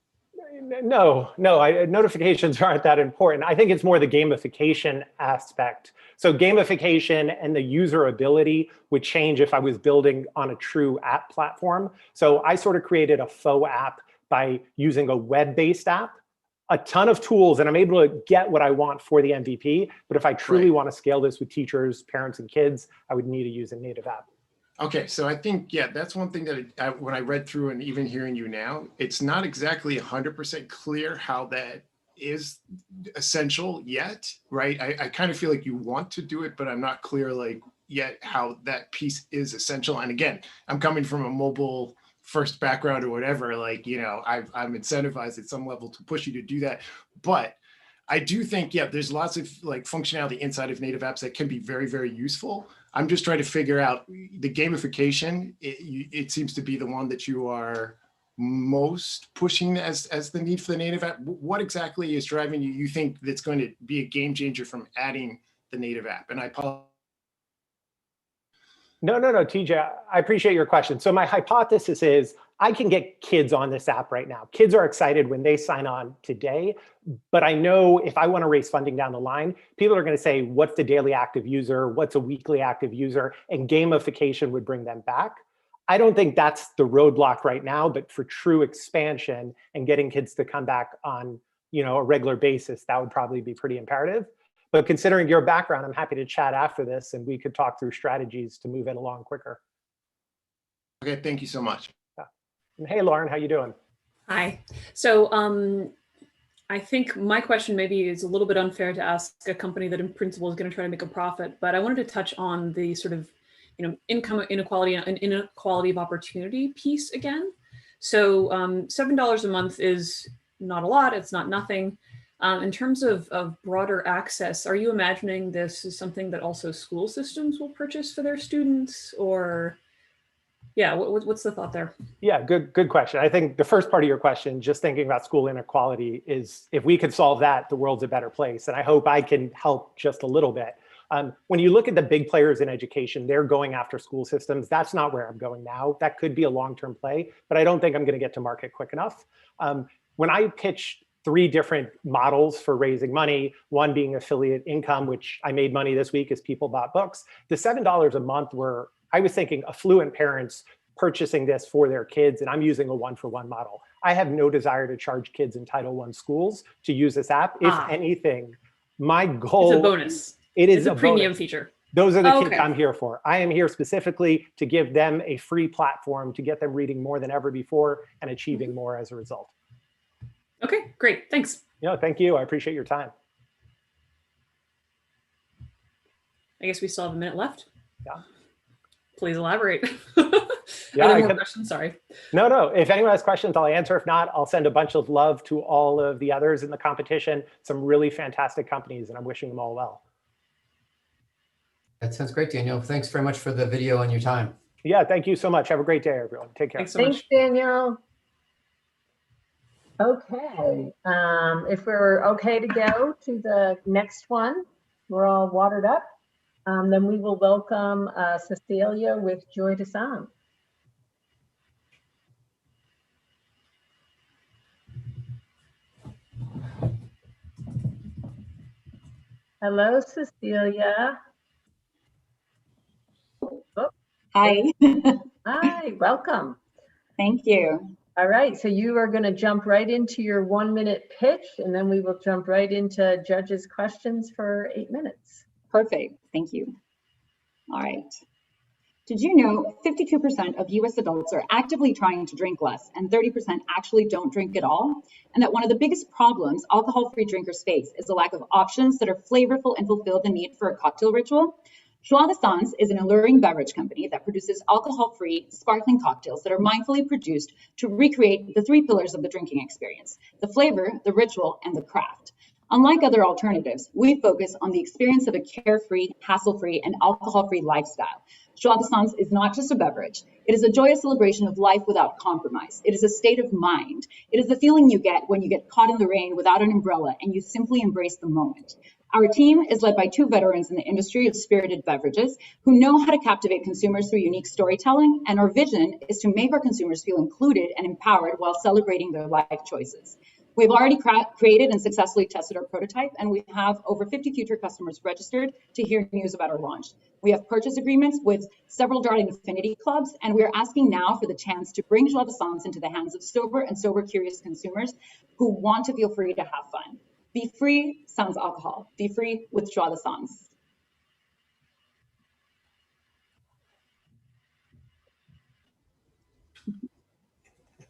No, notifications aren't that important. I think it's more the gamification aspect. So gamification and the user ability would change if I was building on a true app platform. So I sort of created a faux app by using a web-based app, a ton of tools, and I'm able to get what I want for the MVP. But if I truly want to scale this with teachers, parents, and kids, I would need to use a native app. Okay, so I think, yeah, that's one thing that when I read through and even hearing you now, it's not exactly 100% clear how that is essential yet, right? I kind of feel like you want to do it, but I'm not clear like yet how that piece is essential. And again, I'm coming from a mobile first background or whatever, like, you know, I'm incentivized at some level to push you to do that. But I do think, yeah, there's lots of like functionality inside of native apps that can be very, very useful. I'm just trying to figure out the gamification. It seems to be the one that you are most pushing as the need for the native app. What exactly is driving you? You think that's going to be a game changer from adding the native app? And I apologize. No, TJ, I appreciate your question. So my hypothesis is I can get kids on this app right now. Kids are excited when they sign on today, but I know if I want to raise funding down the line, people are going to say, what's the daily active user? What's a weekly active user? And gamification would bring them back. I don't think that's the roadblock right now, but for true expansion and getting kids to come back on, a regular basis, that would probably be pretty imperative. But considering your background, I'm happy to chat after this and we could talk through strategies to move it along quicker. Okay, thank you so much. Yeah. And hey, Lauren, how you doing? Hi. So I think my question maybe is a little bit unfair to ask a company that in principle is going to try to make a profit, but I wanted to touch on the sort of income inequality and inequality of opportunity piece again. So $7 a month is not a lot, it's not nothing. In terms of broader access, are you imagining this is something that also school systems will purchase for their students, or yeah, what's the thought there? Yeah, good question. I think the first part of your question, just thinking about school inequality, is if we could solve that, the world's a better place. And I hope I can help just a little bit. When you look at the big players in education, they're going after school systems. That's not where I'm going now. That could be a long-term play, but I don't think I'm going to get to market quick enough. When I pitched 3 different models for raising money, one being affiliate income, which I made money this week as people bought books. The $7 a month were, I was thinking, affluent parents purchasing this for their kids, and I'm using a one-for-one model. I have no desire to charge kids in Title I schools to use this app. If anything, my goal— It's a bonus. It is a premium bonus. feature. Those are the kids I'm here for. I am here specifically to give them a free platform to get them reading more than ever before and achieving more as a result. Okay, great. Thanks. No, thank you. I appreciate your time. I guess we still have a minute left. Yeah. Please elaborate. Yeah, Are there more questions? Sorry. No. If anyone has questions, I'll answer. If not, I'll send a bunch of love to all of the others in the competition. Some really fantastic companies, and I'm wishing them all well. That sounds great, Daniel. Thanks very much for the video and your time. Yeah, thank you so much. Have a great day, everyone. Take care. Thanks so much. Thanks, Daniel. Okay, if we're okay to go to the next one, we're all watered up, then we will welcome Cecilia with Joy to Sound. Hello, Cecilia. Oh. Hi. Hi, welcome. Thank you. All right, so you are going to jump right into your 1-minute pitch, and then we will jump right into judges' questions for 8 minutes. Perfect. Thank you. All right. Did you know 52% of US adults are actively trying to drink less and 30% actually don't drink at all? And that one of the biggest problems alcohol-free drinkers face is the lack of options that are flavorful and fulfill the need for a cocktail ritual? Joie de Sans is an alluring beverage company that produces alcohol-free sparkling cocktails that are mindfully produced to recreate the 3 pillars of the drinking experience: the flavor, the ritual, and the craft. Unlike other alternatives, we focus on the experience of a carefree, hassle-free, and alcohol-free lifestyle. Joie de Sans is not just a beverage. It is a joyous celebration of life without compromise. It is a state of mind. It is the feeling you get when you get caught in the rain without an umbrella and you simply embrace the moment. Our team is led by 2 veterans in the industry of spirited beverages who know how to captivate consumers through unique storytelling, and our vision is to make our consumers feel included and empowered while celebrating their life choices. We've already created and successfully tested our prototype, and we have over 50 future customers registered to hear news about our launch. We have purchase agreements with several Darling affinity clubs, and we are asking now for the chance to bring Joie de Sans into the hands of sober and sober-curious consumers who want to feel free to have fun. Be free sans alcohol. Be free with Joie de Sans.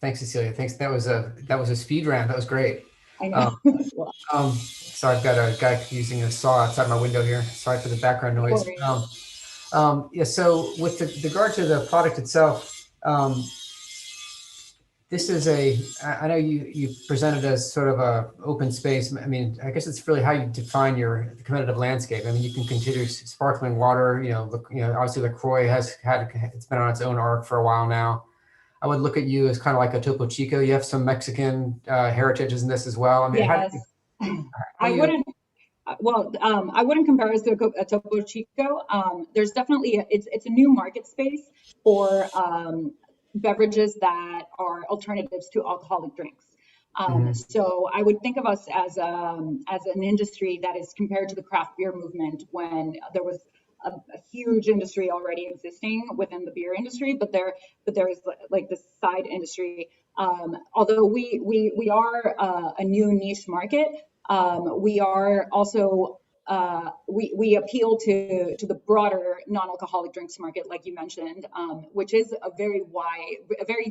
Thanks, Cecilia. Thanks. That was a speed round. That was great. I know. So I've got a guy using a saw outside my window here. Sorry for the background noise. Yeah. So with regard to the product itself, this is I know you presented as sort of a open space. I mean, I guess it's really how you define the competitive landscape. I mean, you can consider sparkling water. Obviously LaCroix it's been on its own arc for a while now. I would look at you as kind of like a Topo Chico. You have some Mexican heritages in this as well. I mean, yes. I wouldn't compare us to a Topo Chico. There's definitely it's a new market space for beverages that are alternatives to alcoholic drinks. So I would think of us as an industry that is compared to the craft beer movement when there was a huge industry already existing within the beer industry, but there is like this side industry. Although we are a new niche market, we are also we appeal to the broader non-alcoholic drinks market, like you mentioned, which is a very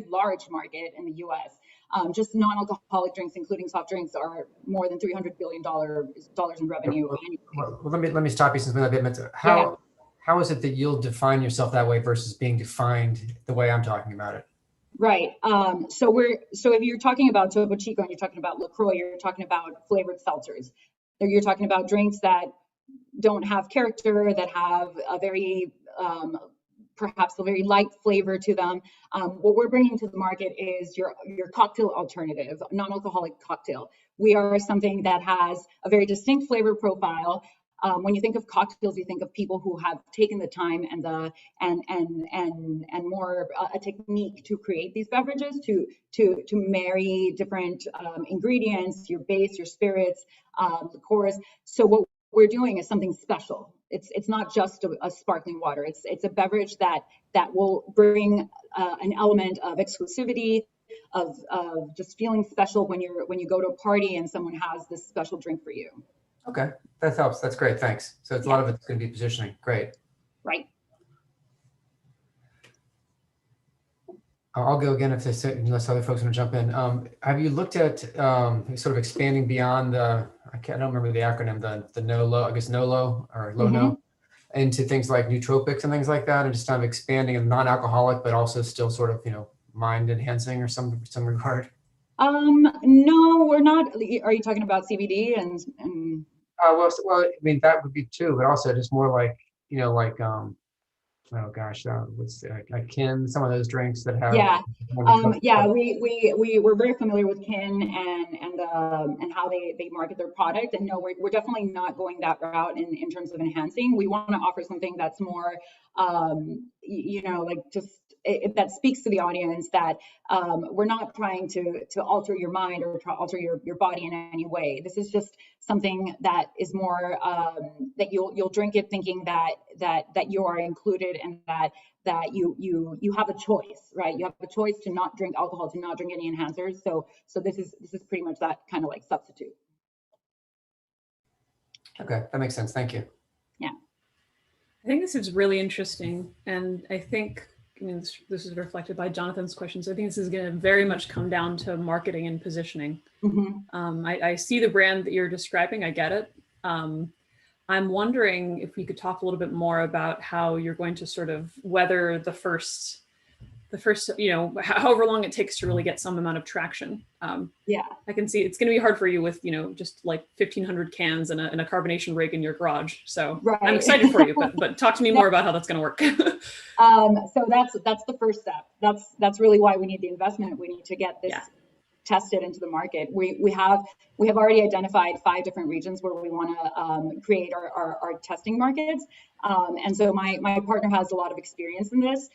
large market in the U.S. Just non-alcoholic drinks, including soft drinks, are more than $300 billion in revenue annually. Well, let me stop you since we're a bit. how is it that you'll define yourself that way versus being defined the way I'm talking about it? Right. So if you're talking about Topo Chico and you're talking about LaCroix, you're talking about flavored seltzers. Or you're talking about drinks that don't have character, that have a very perhaps a very light flavor to them. What we're bringing to the market is your cocktail alternative, non-alcoholic cocktail. We are something that has a very distinct flavor profile. When you think of cocktails, you think of people who have taken the time and more a technique to create these beverages, to marry different ingredients, your base, your spirits, liqueurs. So what we're doing is something special. It's not just a sparkling water. It's a beverage that will bring an element of exclusivity, of just feeling special when you go to a party and someone has this special drink for you. Okay, that helps. That's great. Thanks. So it's a lot of it's going to be positioning. Great. Right. I'll go again unless other folks want to jump in. Have you looked at sort of expanding beyond the, I don't remember the acronym, the NOLO, I guess NOLO or LONO, into things like nootropics and things like that, and just kind of expanding and non-alcoholic, but also still sort of, mind enhancing or some regard? No, we're not. Are you talking about CBD and well, I mean, that would be too, but also just more like, oh gosh, what's like Kin, some of those drinks that have. We're very familiar with Kin and how they market their product. And no, we're definitely not going that route in terms of enhancing. We want to offer something that's more, that speaks to the audience, that we're not trying to alter your mind or alter your body in any way. This is just something that is more that you'll drink it thinking that you are included, and that you have a choice, right? You have a choice to not drink alcohol, to not drink any enhancers. So this is pretty much that kind of like substitute. Okay, that makes sense. Thank you. Yeah. I think this is really interesting. And I think, this is reflected by Jonathan's questions. I think this is going to very much come down to marketing and positioning. I see the brand that you're describing. I get it. I'm wondering if we could talk a little bit more about how you're going to sort of weather the first, however long it takes to really get some amount of traction. I can see it's going to be hard for you with, just like 1,500 cans and a carbonation rig in your garage. So I'm excited for you, but talk to me more about how that's going to work. So that's the first step. That's really why we need the investment. We need to get this tested into the market. We have already identified 5 different regions where we want to create our testing markets. And so my partner has a lot of experience in this.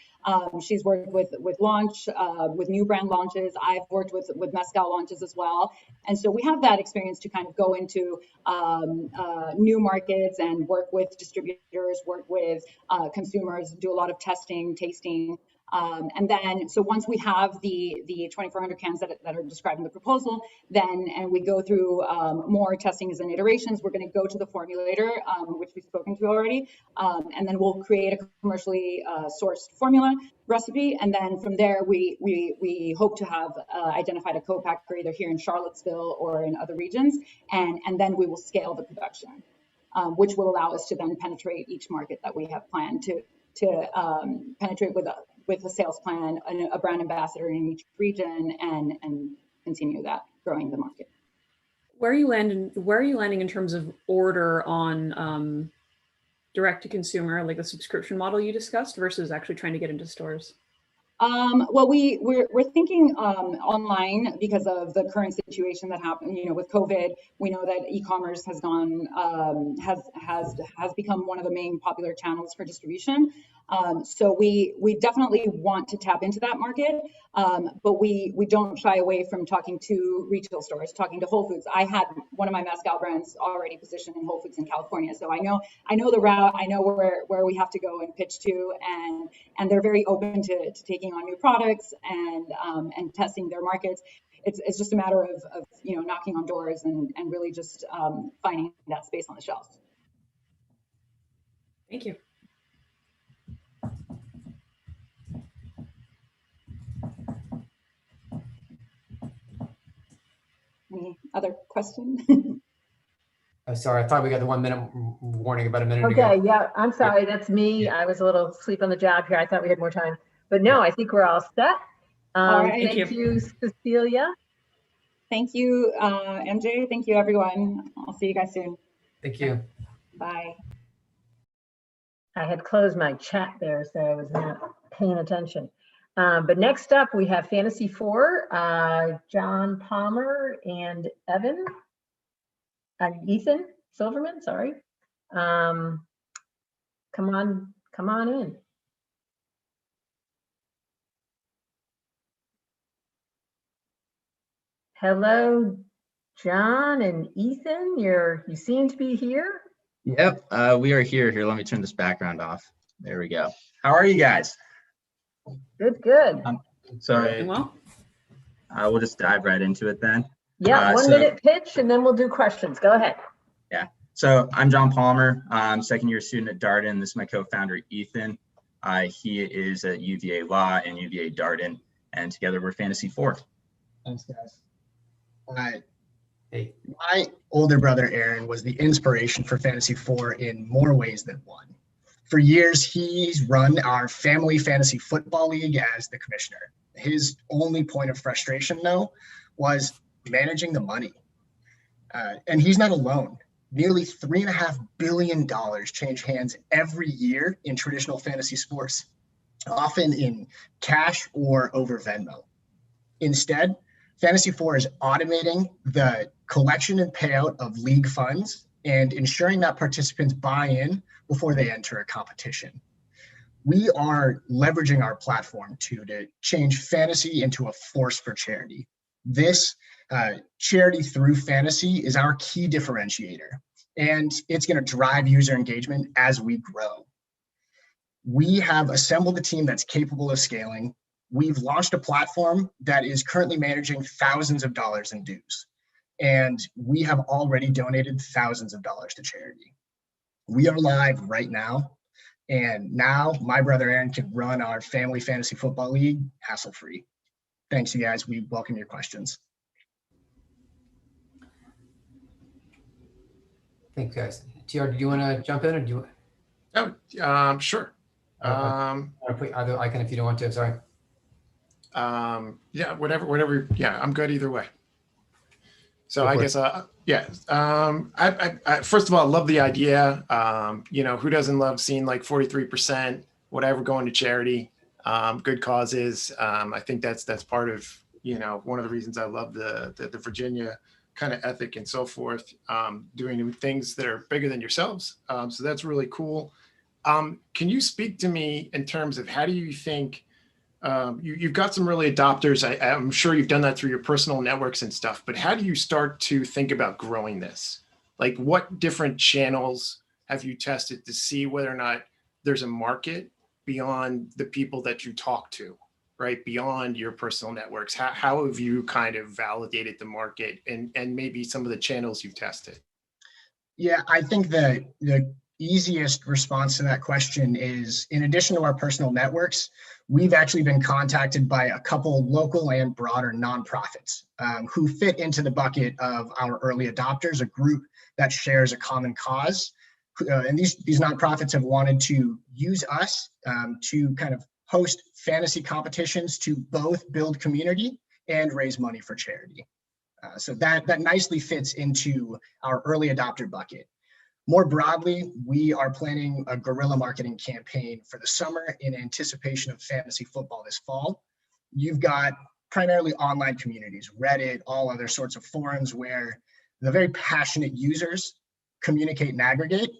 She's worked with launch, with new brand launches. I've worked with mezcal launches as well. And so we have that experience to kind of go into new markets and work with distributors, work with consumers, do a lot of testing, tasting. And then, so once we have the 2,400 cans that are described in the proposal, and we go through more testings and iterations, we're going to go to the formulator, which we've spoken to already, and then we'll create a commercially sourced formula recipe. And then from there, we hope to have identified a co-packer either here in Charlottesville or in other regions, and then we will scale the production, which will allow us to then penetrate each market that we have planned to penetrate with a sales plan, a brand ambassador in each region, and continue that, growing the market. Where are you landing in terms of order on direct to consumer, like the subscription model you discussed, versus actually trying to get into stores? Well, we're thinking online because of the current situation that happened, with COVID. We know that e-commerce has gone has become one of the main popular channels for distribution. So we definitely want to tap into that market, but we don't shy away from talking to retail stores, talking to Whole Foods. I had one of my mezcal brands already positioned in Whole Foods in California, so I know the route. I know where we have to go and pitch to, and they're very open to taking on new products and testing their markets. It's just a matter of knocking on doors and really just finding that space on the shelves. Thank you. Any other questions? Sorry, I thought we got the 1 minute warning about a minute ago. Okay, yeah, I'm sorry, that's me. I was a little asleep on the job here. I thought we had more time. But no, I think we're all set. All right. Thank you, Cecilia. Thank you, MJ. Thank you, everyone. I'll see you guys soon. Thank you. Bye. I had closed my chat there, so I was not paying attention. But next up, we have Fantasy 4, John Palmer and Ethan Silverman, sorry. Come on in. Hello, John and Ethan. You seem to be here. Yep, we are here. Here, let me turn this background off. There we go. How are you guys? Good. Well, we'll just dive right into it then. Yeah, 1 minute pitch, and then we'll do questions. Go ahead. Yeah. So I'm John Palmer. I'm second-year student at Darden. This is my co-founder, Ethan. He is at UVA Law and UVA Darden, and together we're Fantasy 4. Thanks, guys. My older brother, Aaron, was the inspiration for Fantasy 4 in more ways than one. For years, he's run our family fantasy football league as the commissioner. His only point of frustration, though, was managing the money. And he's not alone. Nearly $3.5 billion change hands every year in traditional fantasy sports, often in cash or over Venmo. Instead, Fantasy 4 is automating the collection and payout of league funds and ensuring that participants buy in before they enter a competition. We are leveraging our platform to change fantasy into a force for charity. This charity through fantasy is our key differentiator, and it's going to drive user engagement as we grow. We have assembled a team that's capable of scaling. We've launched a platform that is currently managing thousands of dollars in dues, and we have already donated thousands of dollars to charity. We are live right now, and now my brother Aaron can run our family fantasy football league hassle-free. Thanks, you guys. We welcome your questions. Thanks, guys. TR, do you want to jump in, or do you? Oh, sure. Put either icon if you don't want to. Sorry. Yeah, whatever. Yeah, I'm good either way. So I guess, I first of all, I love the idea. Who doesn't love seeing like 43%, whatever, going to charity, good causes. I think that's part of, one of the reasons I love the Virginia kind of ethic and so forth, doing things that are bigger than yourselves. So that's really cool. Can you speak to me in terms of how do you think, you've got some early adopters. I'm sure you've done that through your personal networks and stuff, but how do you start to think about growing this? Like, what different channels have you tested to see whether or not there's a market beyond the people that you talk to, right? Beyond your personal networks? How have you kind of validated the market and maybe some of the channels you've tested? Yeah, I think the easiest response to that question is, in addition to our personal networks, we've actually been contacted by a couple local and broader nonprofits who fit into the bucket of our early adopters, a group that shares a common cause. And these nonprofits have wanted to use us to kind of host fantasy competitions to both build community and raise money for charity. So that nicely fits into our early adopter bucket. More broadly, we are planning a guerrilla marketing campaign for the summer in anticipation of fantasy football this fall. You've got primarily online communities, Reddit, all other sorts of forums where the very passionate users communicate and aggregate.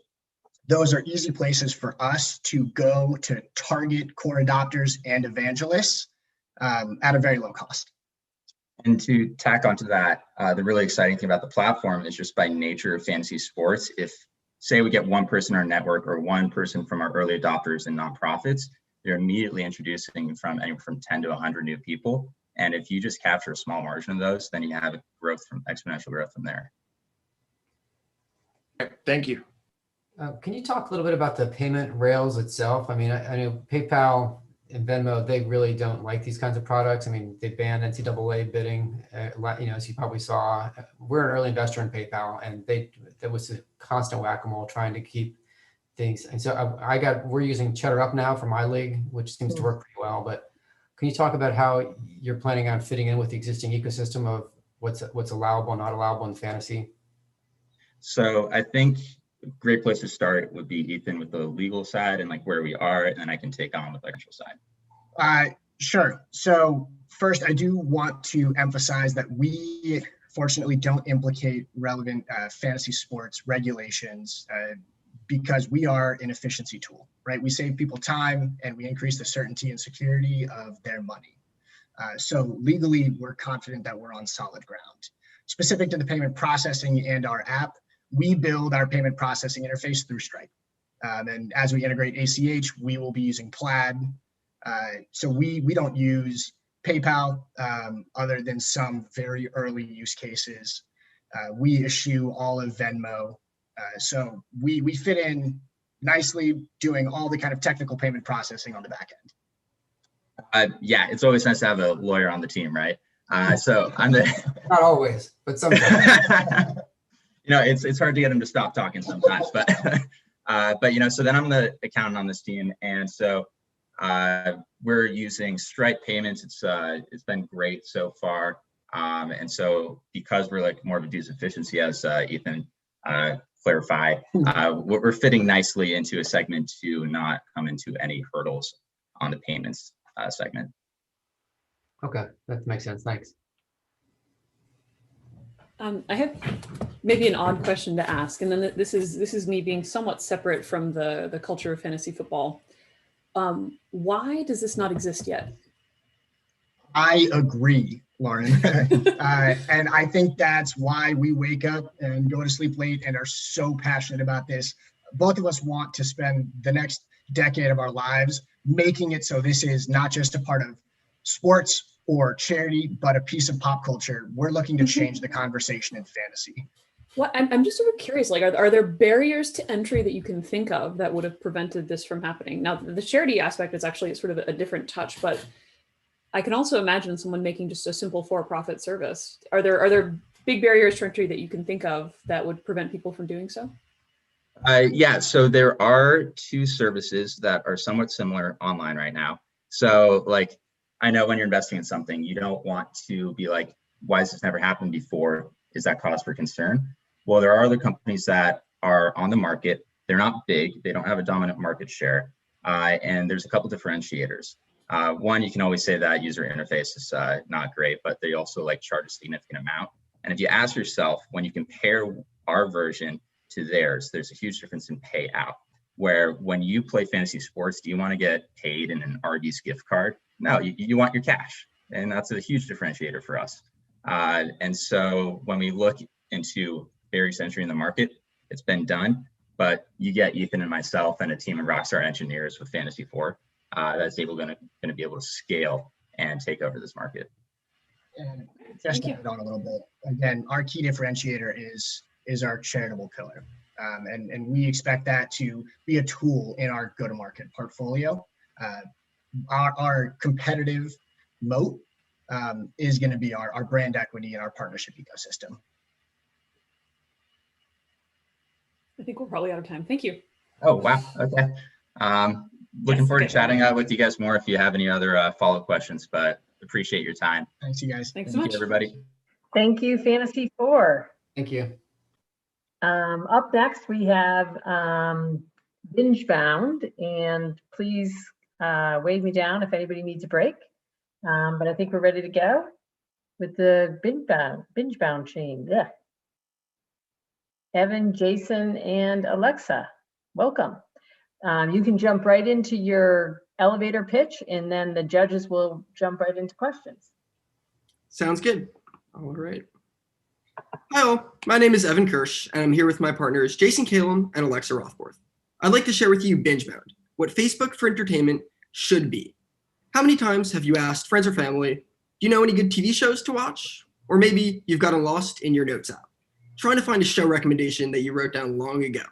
Those are easy places for us to go to target core adopters and evangelists at a very low cost. And to tack onto that, the really exciting thing about the platform is just by nature of fantasy sports, if say we get one person in our network or one person from our early adopters and nonprofits, they're immediately introducing from anywhere from 10 to 100 new people. And if you just capture a small margin of those, then you have exponential growth from there. Thank you. Can you talk a little bit about the payment rails itself? I mean, I know PayPal and Venmo, they really don't like these kinds of products. I mean, they banned NCAA bidding. As you probably saw, we're an early investor in PayPal, and there was a constant whack-a-mole trying to keep things. And so we're using Cheddar Up now for my league, which seems to work pretty well. But can you talk about how you're planning on fitting in with the existing ecosystem of what's allowable and not allowable in fantasy? So I think a great place to start would be Ethan with the legal side and like where we are, and then I can take on with the commercial side. Sure. So first, I do want to emphasize that we fortunately don't implicate relevant fantasy sports regulations because we are an efficiency tool, right? We save people time and we increase the certainty and security of their money. So legally, we're confident that we're on solid ground. Specific to the payment processing and our app, we build our payment processing interface through Stripe. And as we integrate ACH, we will be using Plaid. So we don't use PayPal other than some very early use cases. We eschew all of Venmo. So we fit in nicely doing all the kind of technical payment processing on the back end. Yeah, it's always nice to have a lawyer on the team, right? So I'm not always, but sometimes. It's hard to get him to stop talking sometimes, but so then I'm the accountant on this team, and so we're using Stripe payments. It's been great so far, and so because we're like more of a dues efficiency, as Ethan clarified, we're fitting nicely into a segment to not come into any hurdles on the payments segment. Okay, that makes sense. Thanks. I have maybe an odd question to ask, and then this is me being somewhat separate from the culture of fantasy football. Why does this not exist yet? I agree, Lauren. And I think that's why we wake up and go to sleep late and are so passionate about this. Both of us want to spend the next decade of our lives making it so this is not just a part of sports or charity, but a piece of pop culture. We're looking to change the conversation in fantasy. Well, I'm just sort of curious, like, are there barriers to entry that you can think of that would have prevented this from happening? Now, the charity aspect is actually sort of a different touch, but I can also imagine someone making just a simple for-profit service. Are there big barriers to entry that you can think of that would prevent people from doing so? Yeah, so there are two services that are somewhat similar online right now. So like, I know when you're investing in something, you don't want to be like, why has this never happened before? Is that cause for concern? Well, there are other companies that are on the market. They're not big. They don't have a dominant market share. And there's a couple differentiators. One, you can always say that user interface is not great, but they also like charge a significant amount. And if you ask yourself, when you compare our version to theirs, there's a huge difference in payout. Where when you play fantasy sports, do you want to get paid in an Arby's gift card? No, you want your cash. And that's a huge differentiator for us. And so when we look into barriers to entry in the market, it's been done, but you get Ethan and myself and a team of rockstar engineers with Fantasy 4 that's going to be able to scale and take over this market. And just to add on a little bit, again, our key differentiator is our charitable pillar. And we expect that to be a tool in our go-to-market portfolio. Our competitive moat is going to be our brand equity and our partnership ecosystem. I think we're probably out of time. Thank you. Oh, wow. Okay. Looking forward to chatting with you guys more if you have any other follow-up questions, but appreciate your time. Thanks, you guys. Thanks so much, everybody. Thank you, Fantasy 4. Thank you. Up next, we have Binge Bound, and please wave me down if anybody needs a break. But I think we're ready to go with the Binge Bound chain. Yeah. Evan, Jason, and Alexa, welcome. You can jump right into your elevator pitch, and then the judges will jump right into questions. Sounds good. All right. Hi all, my name is Evan Kirsch, and I'm here with my partners Jason Kalem and Alexa Rothworth. I'd like to share with you Binge Bound, what Facebook for entertainment should be. How many times have you asked friends or family, do you know any good TV shows to watch? Or maybe you've gotten lost in your notes app, trying to find a show recommendation that you wrote down long ago.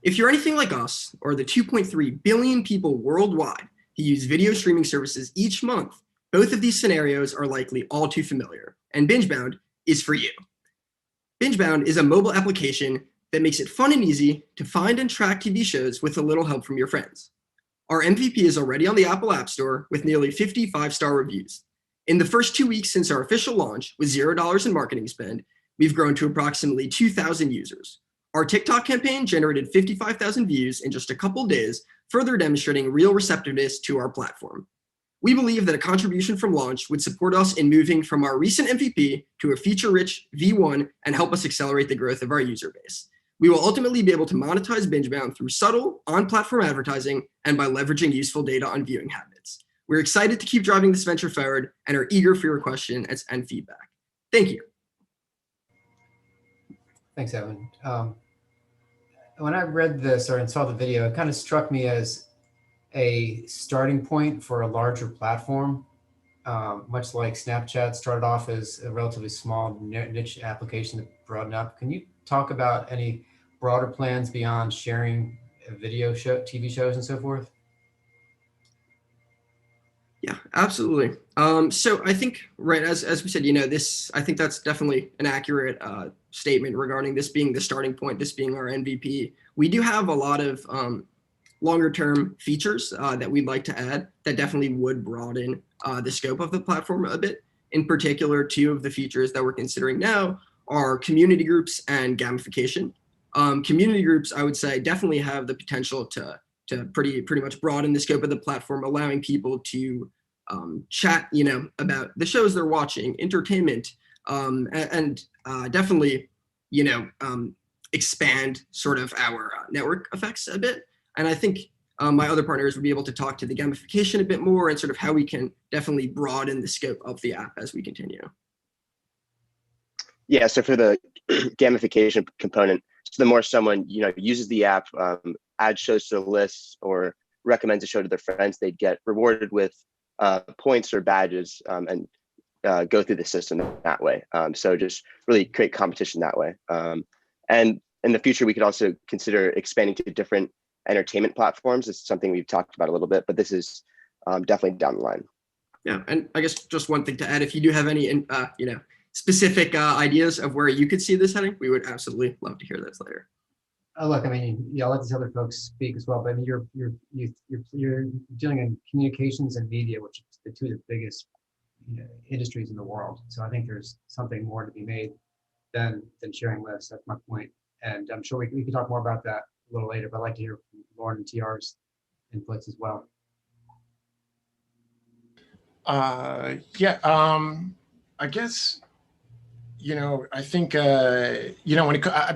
If you're anything like us, or the 2.3 billion people worldwide who use video streaming services each month. Both of these scenarios are likely all too familiar, and BingeBound is for you. BingeBound is a mobile application that makes it fun and easy to find and track TV shows with a little help from your friends. Our MVP is already on the Apple App Store with nearly 50 five-star reviews. In the first 2 weeks since our official launch, with $0 in marketing spend, we've grown to approximately 2,000 users. Our TikTok campaign generated 55,000 views in just a couple days, further demonstrating real receptiveness to our platform. We believe that a contribution from launch would support us in moving from our recent MVP to a feature-rich V1 and help us accelerate the growth of our user base. We will ultimately be able to monetize BingeBound through subtle, on-platform advertising and by leveraging useful data on viewing habits. We're excited to keep driving this venture forward and are eager for your questions and feedback. Thank you. Thanks, Evan. When I read this or saw the video, it kind of struck me as a starting point for a larger platform, much like Snapchat started off as a relatively small niche application to broaden up. Can you talk about any broader plans beyond sharing video TV shows and so forth? Yeah, absolutely. So I think, right, as we said, I think that's definitely an accurate statement regarding this being the starting point, this being our MVP. We do have a lot of longer term features that we'd like to add that definitely would broaden the scope of the platform a bit. In particular, two of the features that we're considering now are community groups and gamification. Community groups, I would say, definitely have the potential to pretty much broaden the scope of the platform, allowing people to chat, about the shows they're watching, entertainment, and definitely, expand sort of our network effects a bit. And I think my other partners would be able to talk to the gamification a bit more and sort of how we can definitely broaden the scope of the app as we continue. Yeah, so for the gamification component, so the more someone uses the app, adds shows to the list, or recommends a show to their friends, they'd get rewarded with points or badges and go through the system that way. So just really create competition that way. And in the future, we could also consider expanding to different entertainment platforms. It's something we've talked about a little bit, but this is definitely down the line. Yeah, and I guess just one thing to add, if you do have any, specific ideas of where you could see this heading, we would absolutely love to hear those later. Look, I mean, I'll let these other folks speak as well, but I mean, you're dealing in communications and media, which is the two of the biggest industries in the world. So I think there's something more to be made than sharing lists. That's my point. And I'm sure we can talk more about that a little later, but I'd like to hear from Lauren and TR's inputs as well. I guess, I think, when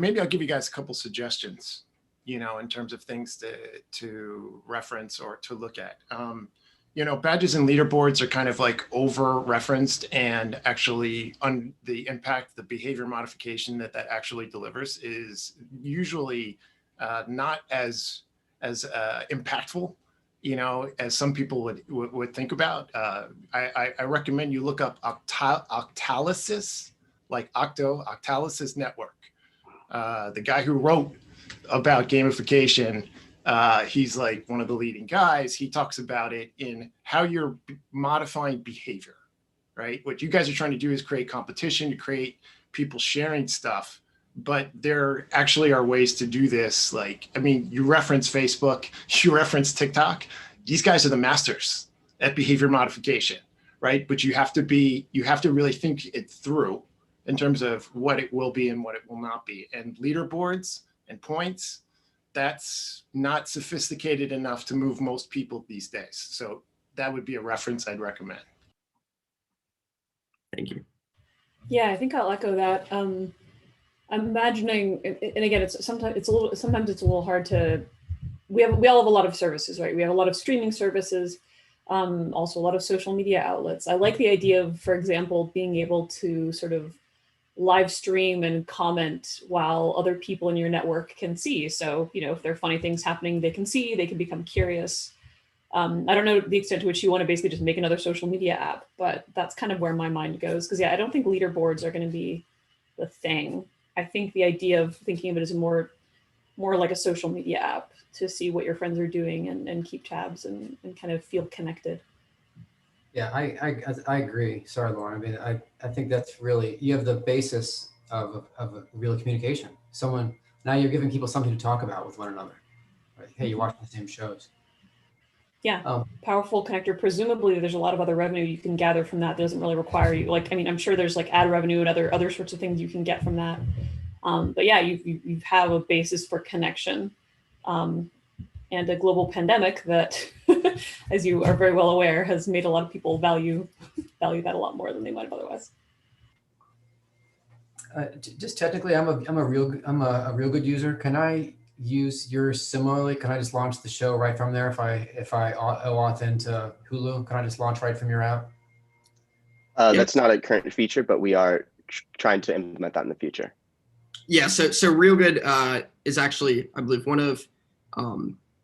maybe I'll give you guys a couple suggestions, in terms of things to reference or to look at. Badges and leaderboards are kind of like over-referenced, and actually the impact, the behavior modification that actually delivers is usually not as impactful, as some people would think about. I recommend you look up Octalysis, like Octalysis Network. The guy who wrote about gamification, he's like one of the leading guys. He talks about it in how you're modifying behavior, right? What you guys are trying to do is create competition, to create people sharing stuff. But there actually are ways to do this. You reference Facebook, you reference TikTok. These guys are the masters at behavior modification, right? But you have to really think it through in terms of what it will be and what it will not be. And leaderboards and points, that's not sophisticated enough to move most people these days. So that would be a reference I'd recommend. Thank you. Yeah, I think I'll echo that. I'm imagining, and again, sometimes it's a little hard to. We all have a lot of services, right? We have a lot of streaming services, also a lot of social media outlets. I like the idea of, for example, being able to sort of live stream and comment while other people in your network can see. So, if there are funny things happening, they can see, they can become curious. I don't know the extent to which you want to basically just make another social media app, but that's kind of where my mind goes. Because I don't think leaderboards are going to be the thing. I think the idea of thinking of it as a more more like a social media app to see what your friends are doing and keep tabs and kind of feel connected. Yeah, I agree. Sorry, Lauren. I mean, I think that's really, you have the basis of a real communication. Now you're giving people something to talk about with one another. Right? Hey, you're watching the same shows. Yeah, powerful connector. Presumably there's a lot of other revenue you can gather from that. That doesn't really require you. Like, I mean, I'm sure there's like ad revenue and other sorts of things you can get from that. But yeah, you have a basis for connection. And a global pandemic that, as you are very well aware, has made a lot of people value that a lot more than they might have otherwise. Just technically, I'm a real good user. Can I use yours similarly? Can I just launch the show right from there? If I auth into Hulu, can I just launch right from your app? That's not a current feature, but we are trying to implement that in the future. Yeah, so Real Good is actually, I believe, one of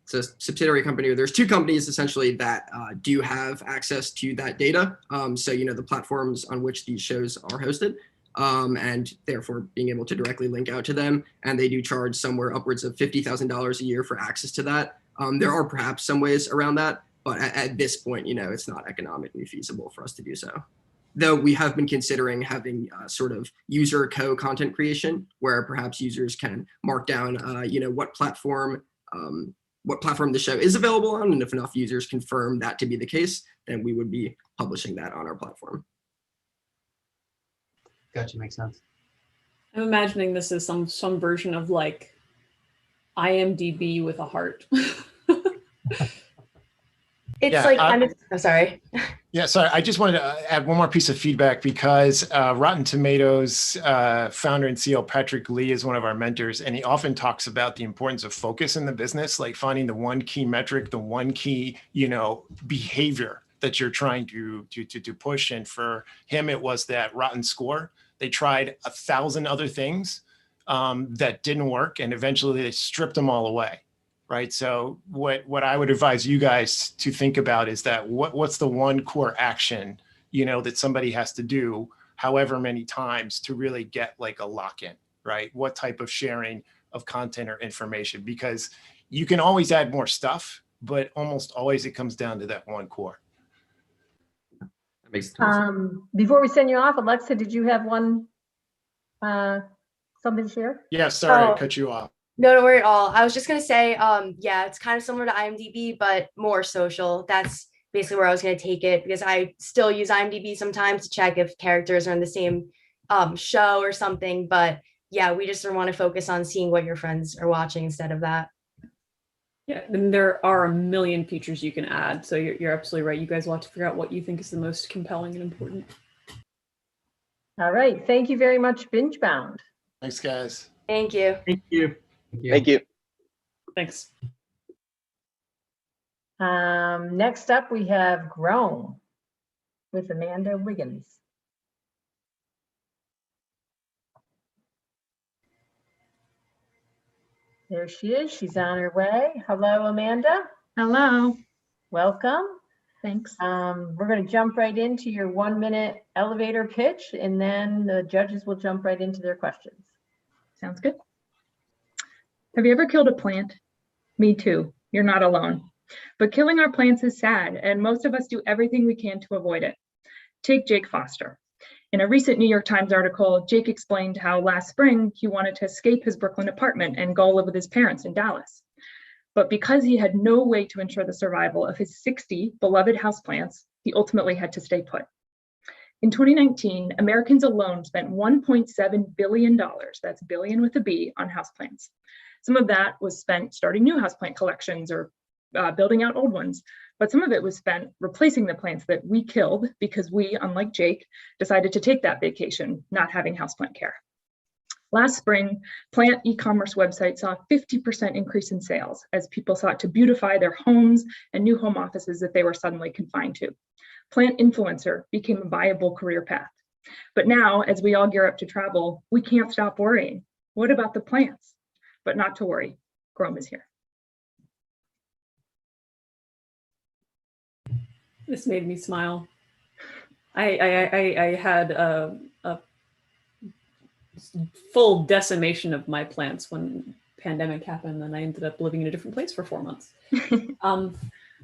it's a subsidiary company. There's two companies essentially that do have access to that data. So the platforms on which these shows are hosted, and therefore being able to directly link out to them. And they do charge somewhere upwards of $50,000 a year for access to that. There are perhaps some ways around that, but at this point, it's not economically feasible for us to do so. Though we have been considering having sort of user co-content creation, where perhaps users can mark down, what platform the show is available on, and if enough users confirm that to be the case, then we would be publishing that on our platform. Gotcha, makes sense. I'm imagining this is some version of like IMDb with a heart. I'm sorry. Yeah, sorry. I just wanted to add one more piece of feedback because Rotten Tomatoes founder and CEO Patrick Lee is one of our mentors, and he often talks about the importance of focus in the business, like finding the one key metric, the one key, behavior that you're trying to push. And for him, it was that Rotten score. They tried 1,000 other things that didn't work, and eventually they stripped them all away. Right. So what I would advise you guys to think about is that what's the one core action, that somebody has to do however many times to really get like a lock-in, right? What type of sharing of content or information, because you can always add more stuff, but almost always it comes down to that one core. That makes sense. Before we send you off, Alexa, did you have one something to share? Yeah, sorry, I cut you off. No, don't worry at all. I was just going to say, yeah, it's kind of similar to IMDb, but more social. That's basically where I was going to take it, because I still use IMDb sometimes to check if characters are in the same show or something. But yeah, we just want to focus on seeing what your friends are watching instead of that. Yeah, and there are a million features you can add. So you're absolutely right. You guys will have to figure out what you think is the most compelling and important. All right. Thank you very much, BingeBound. Thanks, guys. Thank you. Thank you. Thank you. Thanks. Next up, we have Grown with Amanda Wiggins. There she is. She's on her way. Hello, Amanda. Hello. Welcome. Thanks. We're going to jump right into your 1-minute elevator pitch, and then the judges will jump right into their questions. Sounds good. Have you ever killed a plant? Me too. You're not alone. But killing our plants is sad, and most of us do everything we can to avoid it. Take Jake Foster. In a recent New York Times article, Jake explained how last spring he wanted to escape his Brooklyn apartment and go live with his parents in Dallas. But because he had no way to ensure the survival of his 60 beloved houseplants, he ultimately had to stay put. In 2019, Americans alone spent $1.7 billion, that's billion with a B, on houseplants. Some of that was spent starting new houseplant collections or building out old ones, but some of it was spent replacing the plants that we killed because we, unlike Jake, decided to take that vacation, not having houseplant care. Last spring, plant e-commerce websites saw a 50% increase in sales as people sought to beautify their homes and new home offices that they were suddenly confined to. Plant influencer became a viable career path. But now, as we all gear up to travel, we can't stop worrying. What about the plants? But not to worry, Chrome is here. This made me smile. I had a full decimation of my plants when pandemic happened and I ended up living in a different place for 4 months.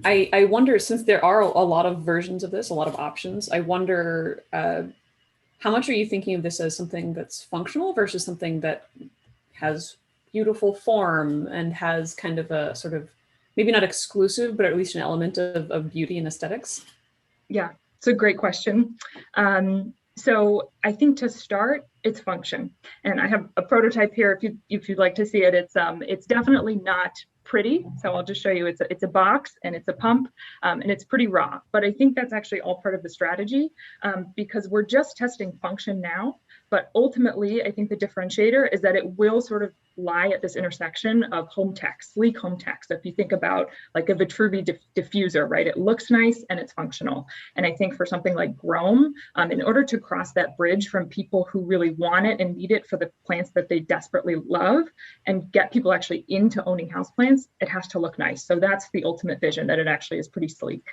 I wonder, since there are a lot of versions of this, a lot of options, I wonder how much are you thinking of this as something that's functional versus something that has beautiful form and has kind of a sort of, maybe not exclusive, but at least an element of beauty and aesthetics? Yeah, it's a great question. So I think to start, it's function. And I have a prototype here if you'd like to see it. It's definitely not pretty. So I'll just show you. It's a box and it's a pump and it's pretty raw. But I think that's actually all part of the strategy because we're just testing function now. But ultimately, I think the differentiator is that it will sort of lie at this intersection of home tech, sleek home tech. So if you think about like a Vitruvi diffuser, right? It looks nice and it's functional. And I think for something like Grohm, in order to cross that bridge from people who really want it and need it for the plants that they desperately love and get people actually into owning houseplants, it has to look nice. So that's the ultimate vision, that it actually is pretty sleek.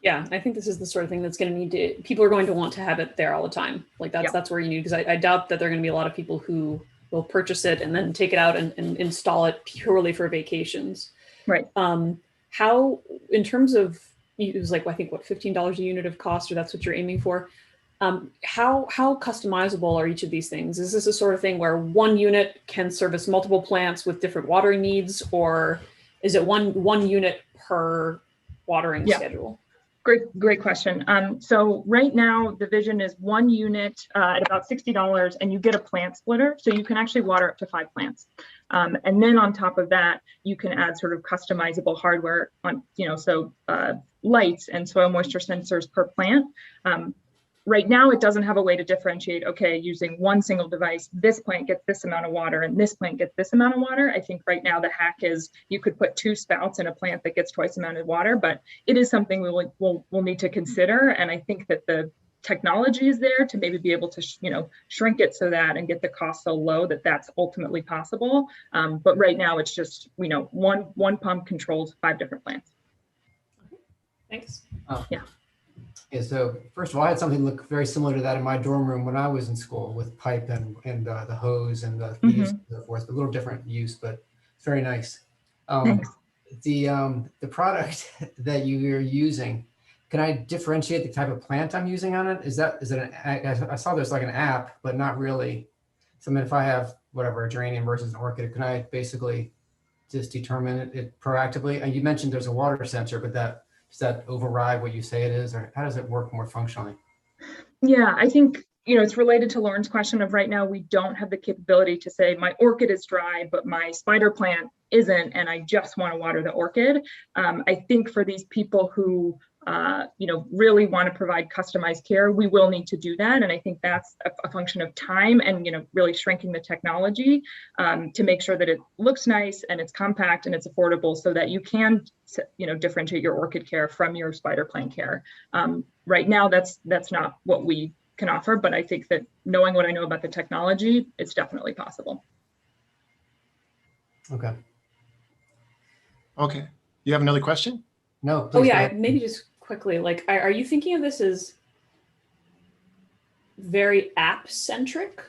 Yeah, I think this is the sort of thing that's going to need to, people are going to want to have it there all the time. Like that's where you need, because I doubt that there are going to be a lot of people who will purchase it and then take it out and install it purely for vacations. Right. How, in terms of, it was like, I think what, $15 a unit of cost, or that's what you're aiming for. How customizable are each of these things? Is this a sort of thing where one unit can service multiple plants with different watering needs, or is it one unit per watering schedule? Great question. So right now the vision is one unit at about $60 and you get a plant splitter. So you can actually water up to 5 plants. And then on top of that, you can add sort of customizable hardware on, so lights and soil moisture sensors per plant. Right now, it doesn't have a way to differentiate, okay, using one single device, this plant gets this amount of water and this plant gets this amount of water. I think right now the hack is you could put 2 spouts in a plant that gets twice the amount of water, but it is something we'll need to consider. And I think that the technology is there to maybe be able to, shrink it so that and get the cost so low that that's ultimately possible. But right now it's just, one pump controls 5 different plants. Thanks. Yeah. Yeah, so first of all, I had something look very similar to that in my dorm room when I was in school, with pipe and the hose and the fuse and so forth. A little different use, but it's very nice. The product that you're using, can I differentiate the type of plant I'm using on it? Is it I saw there's like an app, but not really. So I mean, if I have whatever, a geranium versus an orchid, can I basically just determine it proactively? And you mentioned there's a water sensor, but does that override what you say it is, or how does it work more functionally? Yeah, I think, it's related to Lauren's question of right now, we don't have the capability to say my orchid is dry, but my spider plant isn't, and I just want to water the orchid. I think for these people who, really want to provide customized care, we will need to do that. And I think that's a function of time and, really shrinking the technology to make sure that it looks nice and it's compact and it's affordable so that you can, differentiate your orchid care from your spider plant care. Right now, that's not what we can offer, but I think that knowing what I know about the technology, it's definitely possible. Okay. Okay. You have another question? No. Oh yeah, maybe just quickly, like, are you thinking of this as very app centric,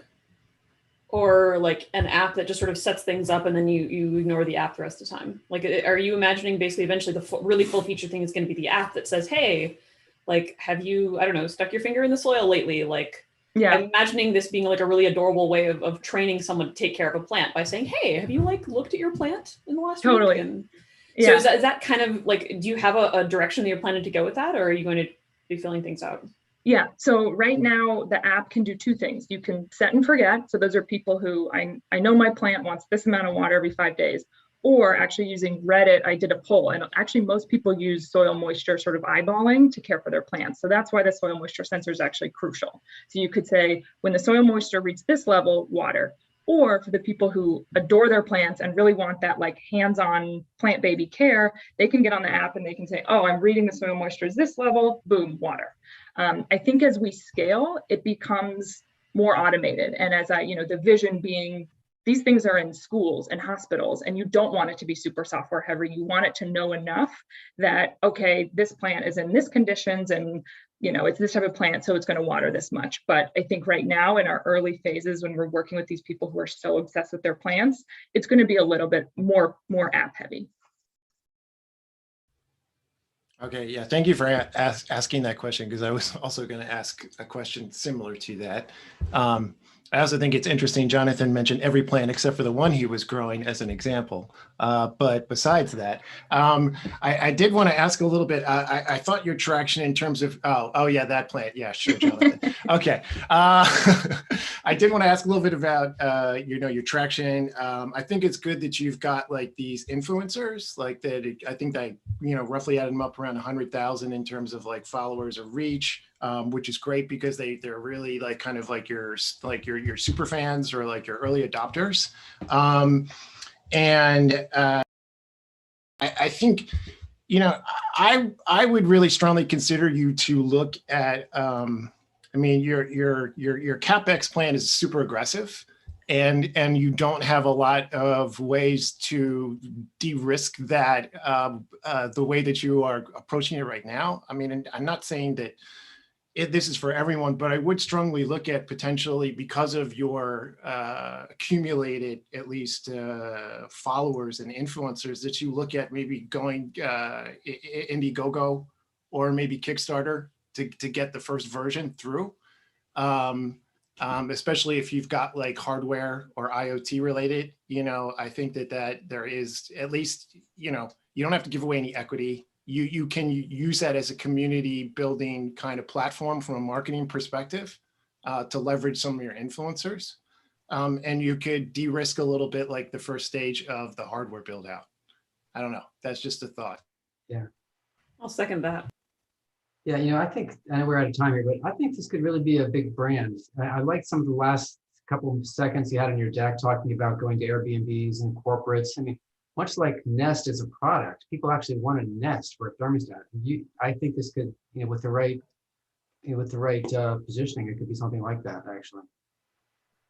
or like an app that just sort of sets things up and then you ignore the app the rest of the time? Like, are you imagining basically eventually the really full feature thing is going to be the app that says, hey, like, have you, I don't know, stuck your finger in the soil lately? Like, yeah, I'm imagining this being like a really adorable way of training someone to take care of a plant by saying, hey, have you like looked at your plant in the last week? And so is that kind of like, do you have a direction that you're planning to go with that, or are you going to be filling things out? Yeah, so right now the app can do 2 things. You can set and forget. So those are people who I know my plant wants this amount of water every 5 days. Or actually using Reddit, I did a poll, and actually most people use soil moisture sort of eyeballing to care for their plants. So that's why the soil moisture sensor is actually crucial. So you could say, when the soil moisture reaches this level, water. Or for the people who adore their plants and really want that like hands-on plant baby care, they can get on the app and they can say, oh, I'm reading the soil moisture is this level, boom, water. I think as we scale, it becomes more automated. And as the vision being These things are in schools and hospitals, and you don't want it to be super software heavy. You want it to know enough that, okay, this plant is in this conditions and it's this type of plant, so it's going to water this much. But I think right now in our early phases, when we're working with these people who are so obsessed with their plants, it's going to be a little bit more app heavy. Okay, yeah, thank you for asking that question, because I was also going to ask a question similar to that. I also think it's interesting, Jonathan mentioned every plant except for the one he was growing as an example. But besides that, I did want to ask a little bit. I thought your traction in terms of, oh yeah, that plant. Yeah, sure, Jonathan. Okay. I did want to ask a little bit about, your traction. I think it's good that you've got like these influencers, like that. I think that, roughly added them up around 100,000 in terms of like followers or reach. Which is great because they're really like kind of like your super fans or like your early adopters. I think, I would really strongly consider you to look at, your CapEx plan is super aggressive, and you don't have a lot of ways to de-risk that the way that you are approaching it right now. I mean, and I'm not saying that this is for everyone, but I would strongly look at potentially, because of your accumulated at least followers and influencers, that you look at maybe going Indiegogo or maybe Kickstarter to get the first version through. Especially if you've got like hardware or IoT related, I think that there is at least, you don't have to give away any equity. You can use that as a community building kind of platform from a marketing perspective to leverage some of your influencers. And you could de-risk a little bit like the first stage of the hardware build out. I don't know. That's just a thought. Yeah. I'll second that. Yeah, I think, I know we're out of time here, but I think this could really be a big brand. I like some of the last couple of seconds you had on your deck talking about going to Airbnbs and corporates. I mean, much like Nest as a product, people actually want a Nest for a thermostat. I think this could, with the right positioning, it could be something like that, actually.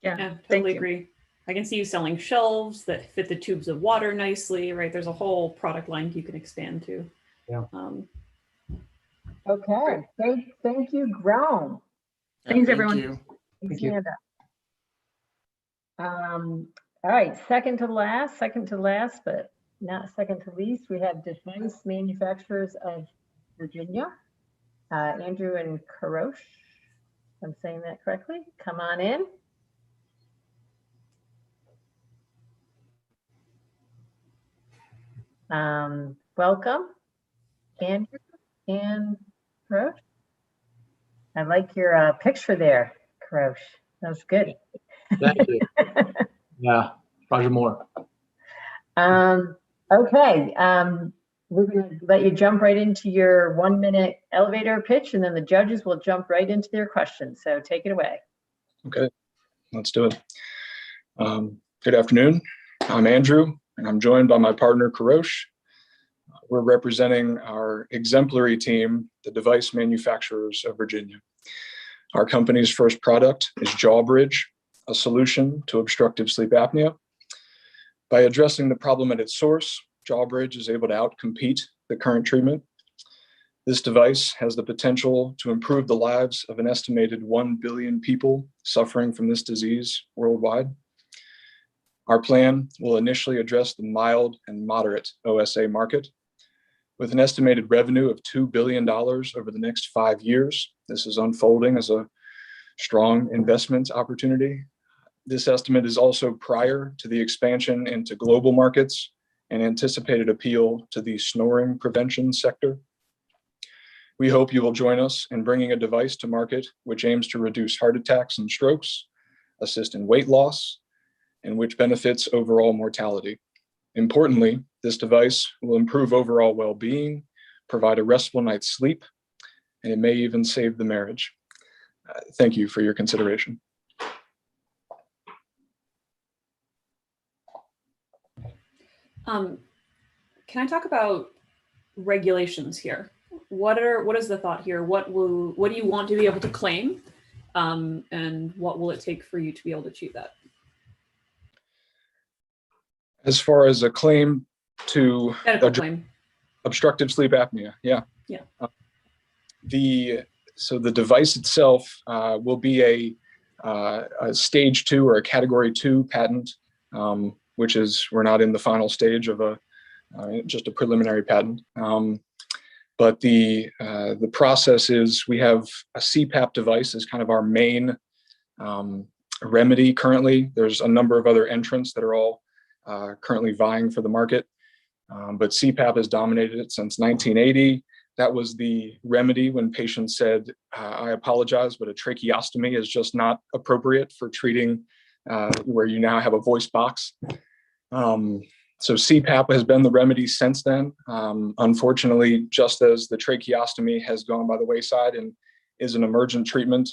Yeah, totally agree. I can see you selling shelves that fit the tubes of water nicely, right? There's a whole product line you can expand to. Yeah. Okay. Thank you, Grown. Thanks, everyone. You. Thank you. All right, second to last, but not second to least, we have Device Manufacturers of Virginia, Andrew and Karosh. I'm saying that correctly. Come on in. Welcome, Andrew and Karosh. I like your picture there, Karosh. That was good. Thank you. Yeah, Roger Moore. Okay, we're going to let you jump right into your 1-minute elevator pitch, and then the judges will jump right into their questions. So take it away. Okay, let's do it. Good afternoon. I'm Andrew, and I'm joined by my partner, Karosh. We're representing our exemplary team, the Device Manufacturers of Virginia. Our company's first product is Jawbridge, a solution to obstructive sleep apnea. By addressing the problem at its source, Jawbridge is able to outcompete the current treatment. This device has the potential to improve the lives of an estimated 1 billion people suffering from this disease worldwide. Our plan will initially address the mild and moderate OSA market. With an estimated revenue of $2 billion over the next 5 years, this is unfolding as a strong investment opportunity. This estimate is also prior to the expansion into global markets and anticipated appeal to the snoring prevention sector. We hope you will join us in bringing a device to market which aims to reduce heart attacks and strokes, assist in weight loss, and which benefits overall mortality. Importantly, this device will improve overall well-being, provide a restful night's sleep, and it may even save the marriage. Thank you for your consideration. Can I talk about regulations here? What is the thought here? What do you want to be able to claim? And what will it take for you to be able to achieve that? As far as a claim to Medical claim. obstructive sleep apnea, yeah. Yeah. So the device itself will be a stage 2 or a category 2 patent, which is, we're not in the final stage of just a preliminary patent. But the process is, we have a CPAP device as kind of our main remedy currently. There's a number of other entrants that are all currently vying for the market. But CPAP has dominated it since 1980. That was the remedy when patients said, I apologize, but a tracheostomy is just not appropriate for treating where you now have a voice box. So CPAP has been the remedy since then. Unfortunately, just as the tracheostomy has gone by the wayside and is an emergent treatment,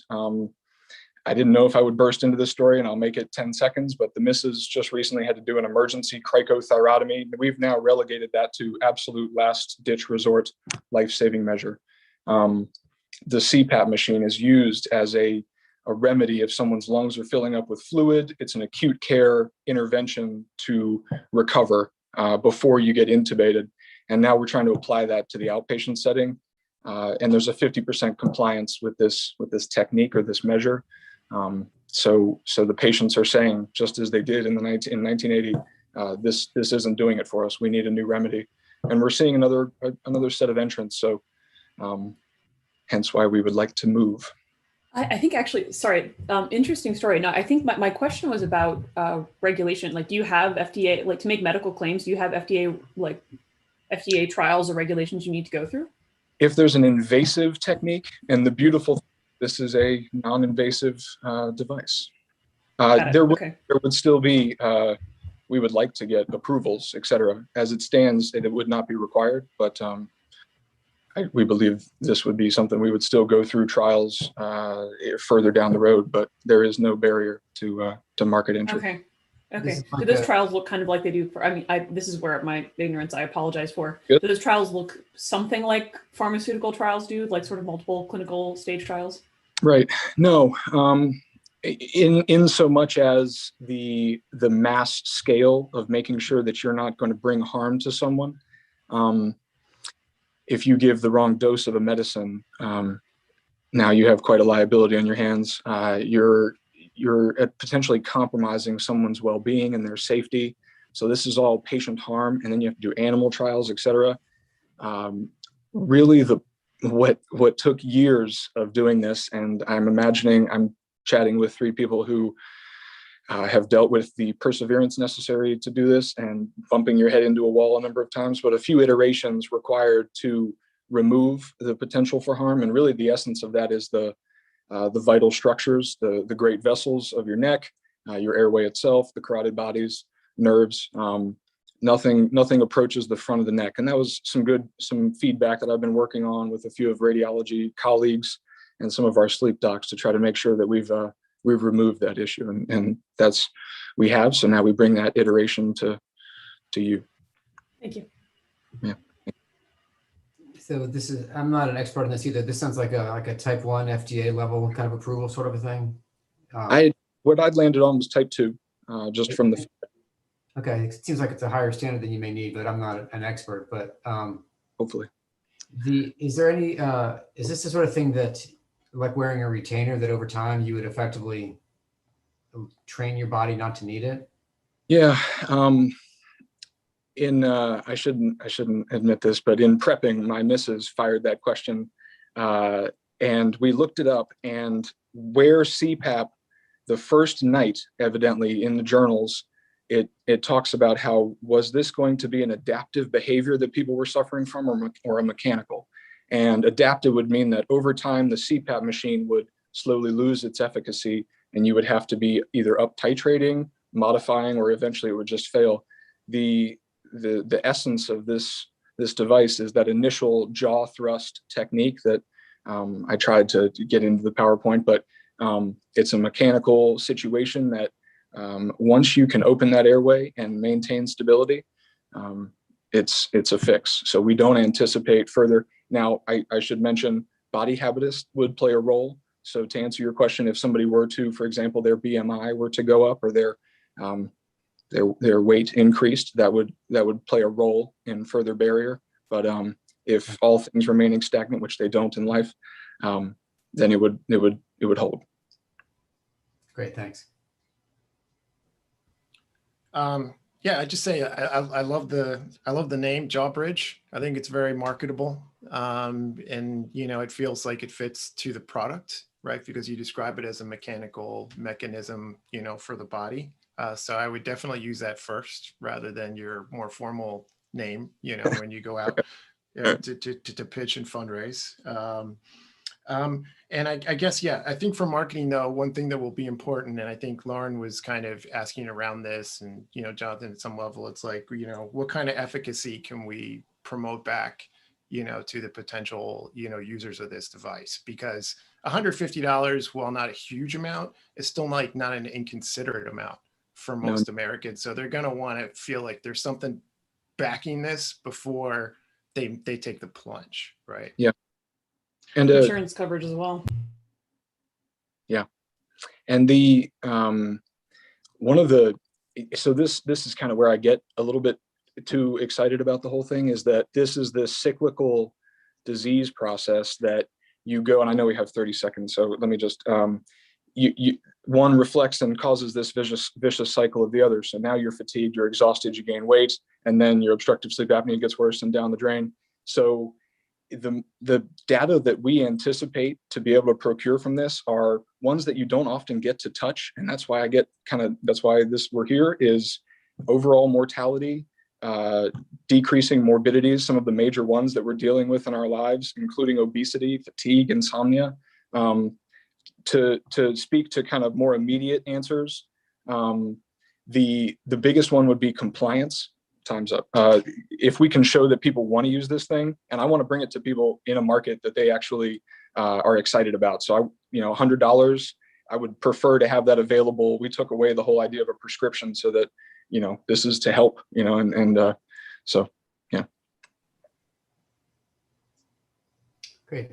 I didn't know if I would burst into this story, and I'll make it 10 seconds, but the missus just recently had to do an emergency cricothyrotomy. We've now relegated that to absolute last ditch resort life-saving measure. The CPAP machine is used as a remedy if someone's lungs are filling up with fluid. It's an acute care intervention to recover before you get intubated. And now we're trying to apply that to the outpatient setting. And there's a 50% compliance with this technique or this measure. So the patients are saying, just as they did in 1980, this isn't doing it for us. We need a new remedy, and we're seeing another set of entrants. So hence why we would like to move. I think actually, sorry, interesting story. No, I think my question was about regulation. Like, do you have FDA, like, to make medical claims, do you have FDA trials or regulations you need to go through? If there's an invasive technique, and the beautiful, this is a non-invasive device. There would still be, we would like to get approvals, et cetera. As it stands, it would not be required, but we believe this would be something we would still go through trials further down the road, but there is no barrier to market entry. Okay. Okay. Do those trials look kind of like they do for, I mean, this is where my ignorance, I apologize for. Do those trials look something like pharmaceutical trials do, like sort of multiple clinical stage trials? Right. No. In so much as the mass scale of making sure that you're not going to bring harm to someone. If you give the wrong dose of a medicine, now you have quite a liability on your hands. You're potentially compromising someone's well-being and their safety. So this is all patient harm, and then you have to do animal trials, et cetera. Really, what took years of doing this, and I'm chatting with 3 people who have dealt with the perseverance necessary to do this and bumping your head into a wall a number of times, but a few iterations required to remove the potential for harm. And really the essence of that is the vital structures, the great vessels of your neck, your airway itself, the carotid bodies, nerves. Nothing approaches the front of the neck. And that was some feedback that I've been working on with a few of radiology colleagues and some of our sleep docs to try to make sure that we've removed that issue, and we have. So now we bring that iteration to you. Thank you. Yeah. So I'm not an expert in this either. This sounds like a type 1 FDA level kind of approval sort of a thing. What I'd landed on was type 2, just from the. Okay, it seems like it's a higher standard than you may need, but I'm not an expert. But hopefully, is there any? Is this the sort of thing that, like wearing a retainer, that over time you would effectively train your body not to need it? Yeah. I shouldn't admit this, but in prepping, my missus fired that question, and we looked it up. And where CPAP, the first night, evidently in the journals, it talks about how, was this going to be an adaptive behavior that people were suffering from, or a mechanical? And adaptive would mean that over time, the CPAP machine would slowly lose its efficacy, and you would have to be either up titrating, modifying, or eventually it would just fail. The essence of this device is that initial jaw thrust technique that I tried to get into the PowerPoint, but it's a mechanical situation that once you can open that airway and maintain stability, it's a fix. So we don't anticipate further. Now, I should mention body habitus would play a role. So to answer your question, if somebody were to, for example, their BMI were to go up, or their their weight increased, that would play a role in further barrier. But if all things remaining stagnant, which they don't in life, then it would hold. Great, thanks. Yeah, I just say I love the name Jawbridge. I think it's very marketable, and it feels like it fits to the product, right? Because you describe it as a mechanical mechanism, for the body. So I would definitely use that first rather than your more formal name, when you go out to pitch and fundraise. And I guess, I think for marketing though, one thing that will be important, and I think Lauren was kind of asking around this, and, Jonathan, at some level, it's like, what kind of efficacy can we promote back, to the potential, users of this device? Because $150, while not a huge amount, is still like not an inconsiderate amount for most Americans. So they're going to want to feel like there's something backing this before they take the plunge, right? Yeah. And insurance coverage as well. Yeah. And the one of the, so this is kind of where I get a little bit too excited about the whole thing, is that this is the cyclical disease process that you go, and I know we have 30 seconds, so let me just, one reflects and causes this vicious cycle of the other. So now you're fatigued, you're exhausted, you gain weight, and then your obstructive sleep apnea gets worse and down the drain. So the data that we anticipate to be able to procure from this are ones that you don't often get to touch. And that's why that's why we're here, is overall mortality, decreasing morbidities, some of the major ones that we're dealing with in our lives, including obesity, fatigue, insomnia. To speak to kind of more immediate answers, the biggest one would be compliance. Time's up. If we can show that people want to use this thing, and I want to bring it to people in a market that they actually are excited about. So $100, I would prefer to have that available. We took away the whole idea of a prescription so that, this is to help, so, yeah. Great.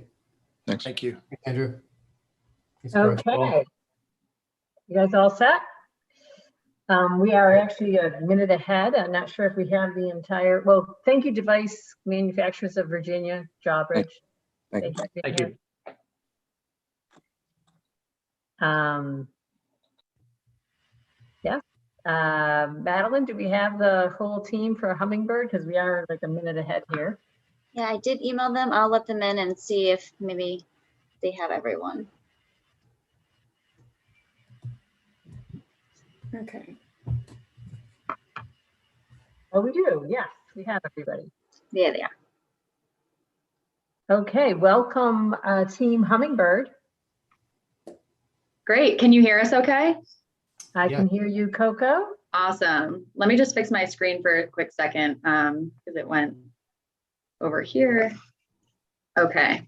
Thanks. Thank you. Andrew. Okay. You guys all set? We are actually a minute ahead. I'm not sure if we have the entire, well, thank you, Device Manufacturers of Virginia, Jawbridge. Thank you. Thank you. Yeah. Madeline, do we have the whole team for Hummingbird? Because we are like a minute ahead here. Yeah, I did email them. I'll let them in and see if maybe they have everyone. Okay. Oh, we do. Yes, we have everybody. Yeah, they are. Okay, welcome, Team Hummingbird. Great. Can you hear us okay? I can hear you, Coco. Awesome. Let me just fix my screen for a quick second because it went over here. Okay,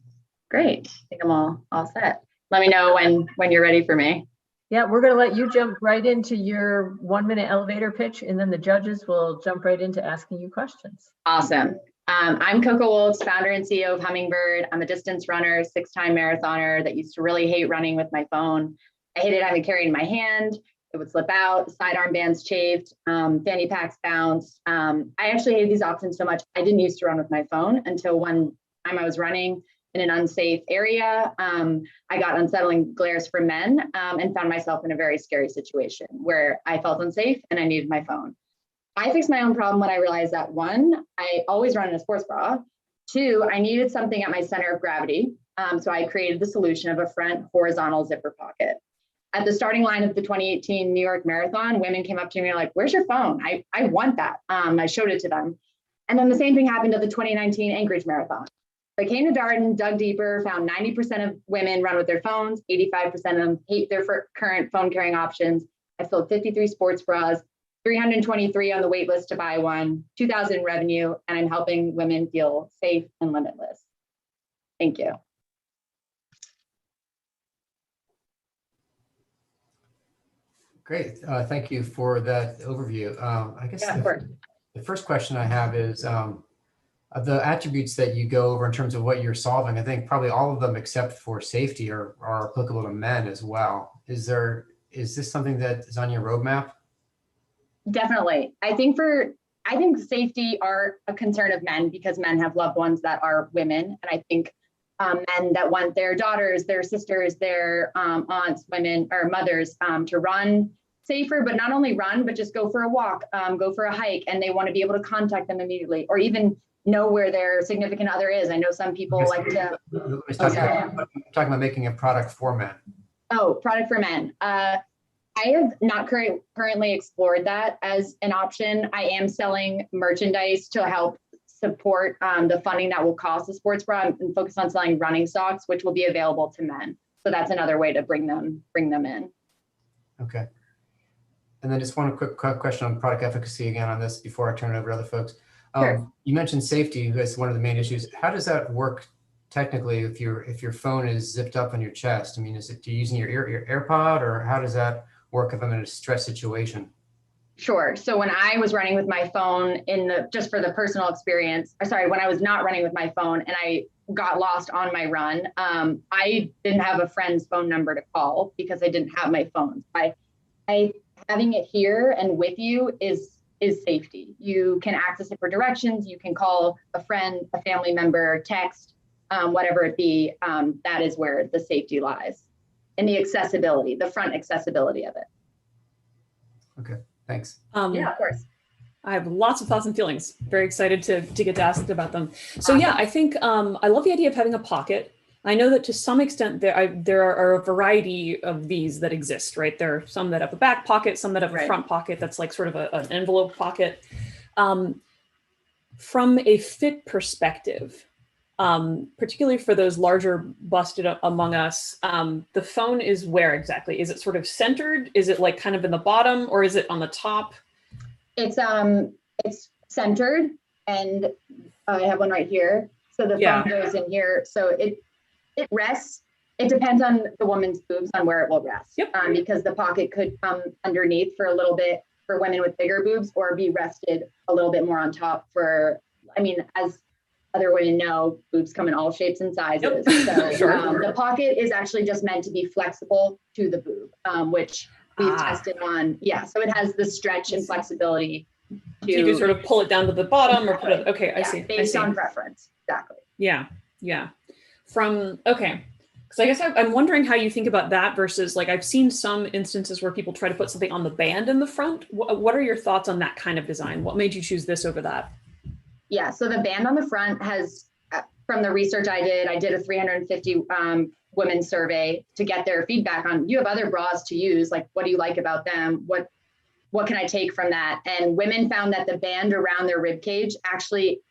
great. I think I'm all set. Let me know when you're ready for me. Yeah, we're going to let you jump right into your 1-minute elevator pitch, and then the judges will jump right into asking you questions. Awesome. I'm Coco Wolves, founder and CEO of Hummingbird. I'm a distance runner, 6-time marathoner that used to really hate running with my phone. I hated having to carry it in my hand. It would slip out, sidearm bands chafed, fanny packs bounced. I actually hated these options so much, I didn't used to run with my phone until one time I was running in an unsafe area. I got unsettling glares from men and found myself in a very scary situation where I felt unsafe and I needed my phone. I fixed my own problem when I realized that 1, I always run in a sports bra. 2, I needed something at my center of gravity. So I created the solution of a front horizontal zipper pocket. At the starting line of the 2018 New York Marathon, women came up to me and were like, "Where's your phone? I want that." I showed it to them. And then the same thing happened at the 2019 Anchorage Marathon. I came to Darden, dug deeper, found 90% of women run with their phones, 85% of them hate their current phone carrying options. I filled 53 sports bras, 323 on the wait list to buy one, 2,000 in revenue, and I'm helping women feel safe and limitless. Thank you. Great. Thank you for that overview. I guess the first question I have is of the attributes that you go over in terms of what you're solving. I think probably all of them except for safety are applicable to men as well. Is this something that is on your roadmap? Definitely. I think safety are a concern of men because men have loved ones that are women. And I think men that want their daughters, their sisters, their aunts, women or mothers to run safer, but not only run, but just go for a walk, go for a hike, and they want to be able to contact them immediately or even know where their significant other is. I know some people like to. Talking about making a product for men. Oh, product for men. I have not currently explored that as an option. I am selling merchandise to help support the funding that will cost the sports bra and focus on selling running socks, which will be available to men. So that's another way to bring them in. Okay. And then just one quick question on product efficacy again on this before I turn it over to other folks. Sure. You mentioned safety as one of the main issues. How does that work technically if your phone is zipped up on your chest? I mean, is it using your AirPod, or how does that work if I'm in a stress situation? Sure. So when I was running with my phone just for the personal experience, when I was not running with my phone and I got lost on my run, I didn't have a friend's phone number to call because I didn't have my phone. Having it here and with you is safety. You can access it for directions. You can call a friend, a family member, text, whatever it be. That is where the safety lies. And the accessibility, the front accessibility of it. Okay, thanks. Yeah, of course. I have lots of thoughts and feelings. Very excited to get asked about them. So yeah, I think I love the idea of having a pocket. I know that to some extent there are a variety of these that exist, right? There are some that have a back pocket, some that have a front pocket that's like sort of an envelope pocket. From a fit perspective, particularly for those larger busted among us, the phone is where exactly? Is it sort of centered? Is it like kind of in the bottom, or is it on the top? It's centered, and I have one right here. So the phone goes in here. So it rests. It depends on the woman's boobs on where it will rest. Yep. Because the pocket could come underneath for a little bit for women with bigger boobs, or be rested a little bit more on top as other women know, boobs come in all shapes and sizes. So the pocket is actually just meant to be flexible to the boob, which we've tested on. Yeah, so it has the stretch and flexibility. You can sort of pull it down to the bottom or put it, okay, I see. Based on preference, exactly. Yeah. Because I guess I'm wondering how you think about that versus, like, I've seen some instances where people try to put something on the band in the front. What are your thoughts on that kind of design? What made you choose this over that? Yeah, so the band on the front has, from the research I did a 350 women survey to get their feedback on, you have other bras to use, like, what do you like about them? What can I take from that? And women found that the band around their rib cage actually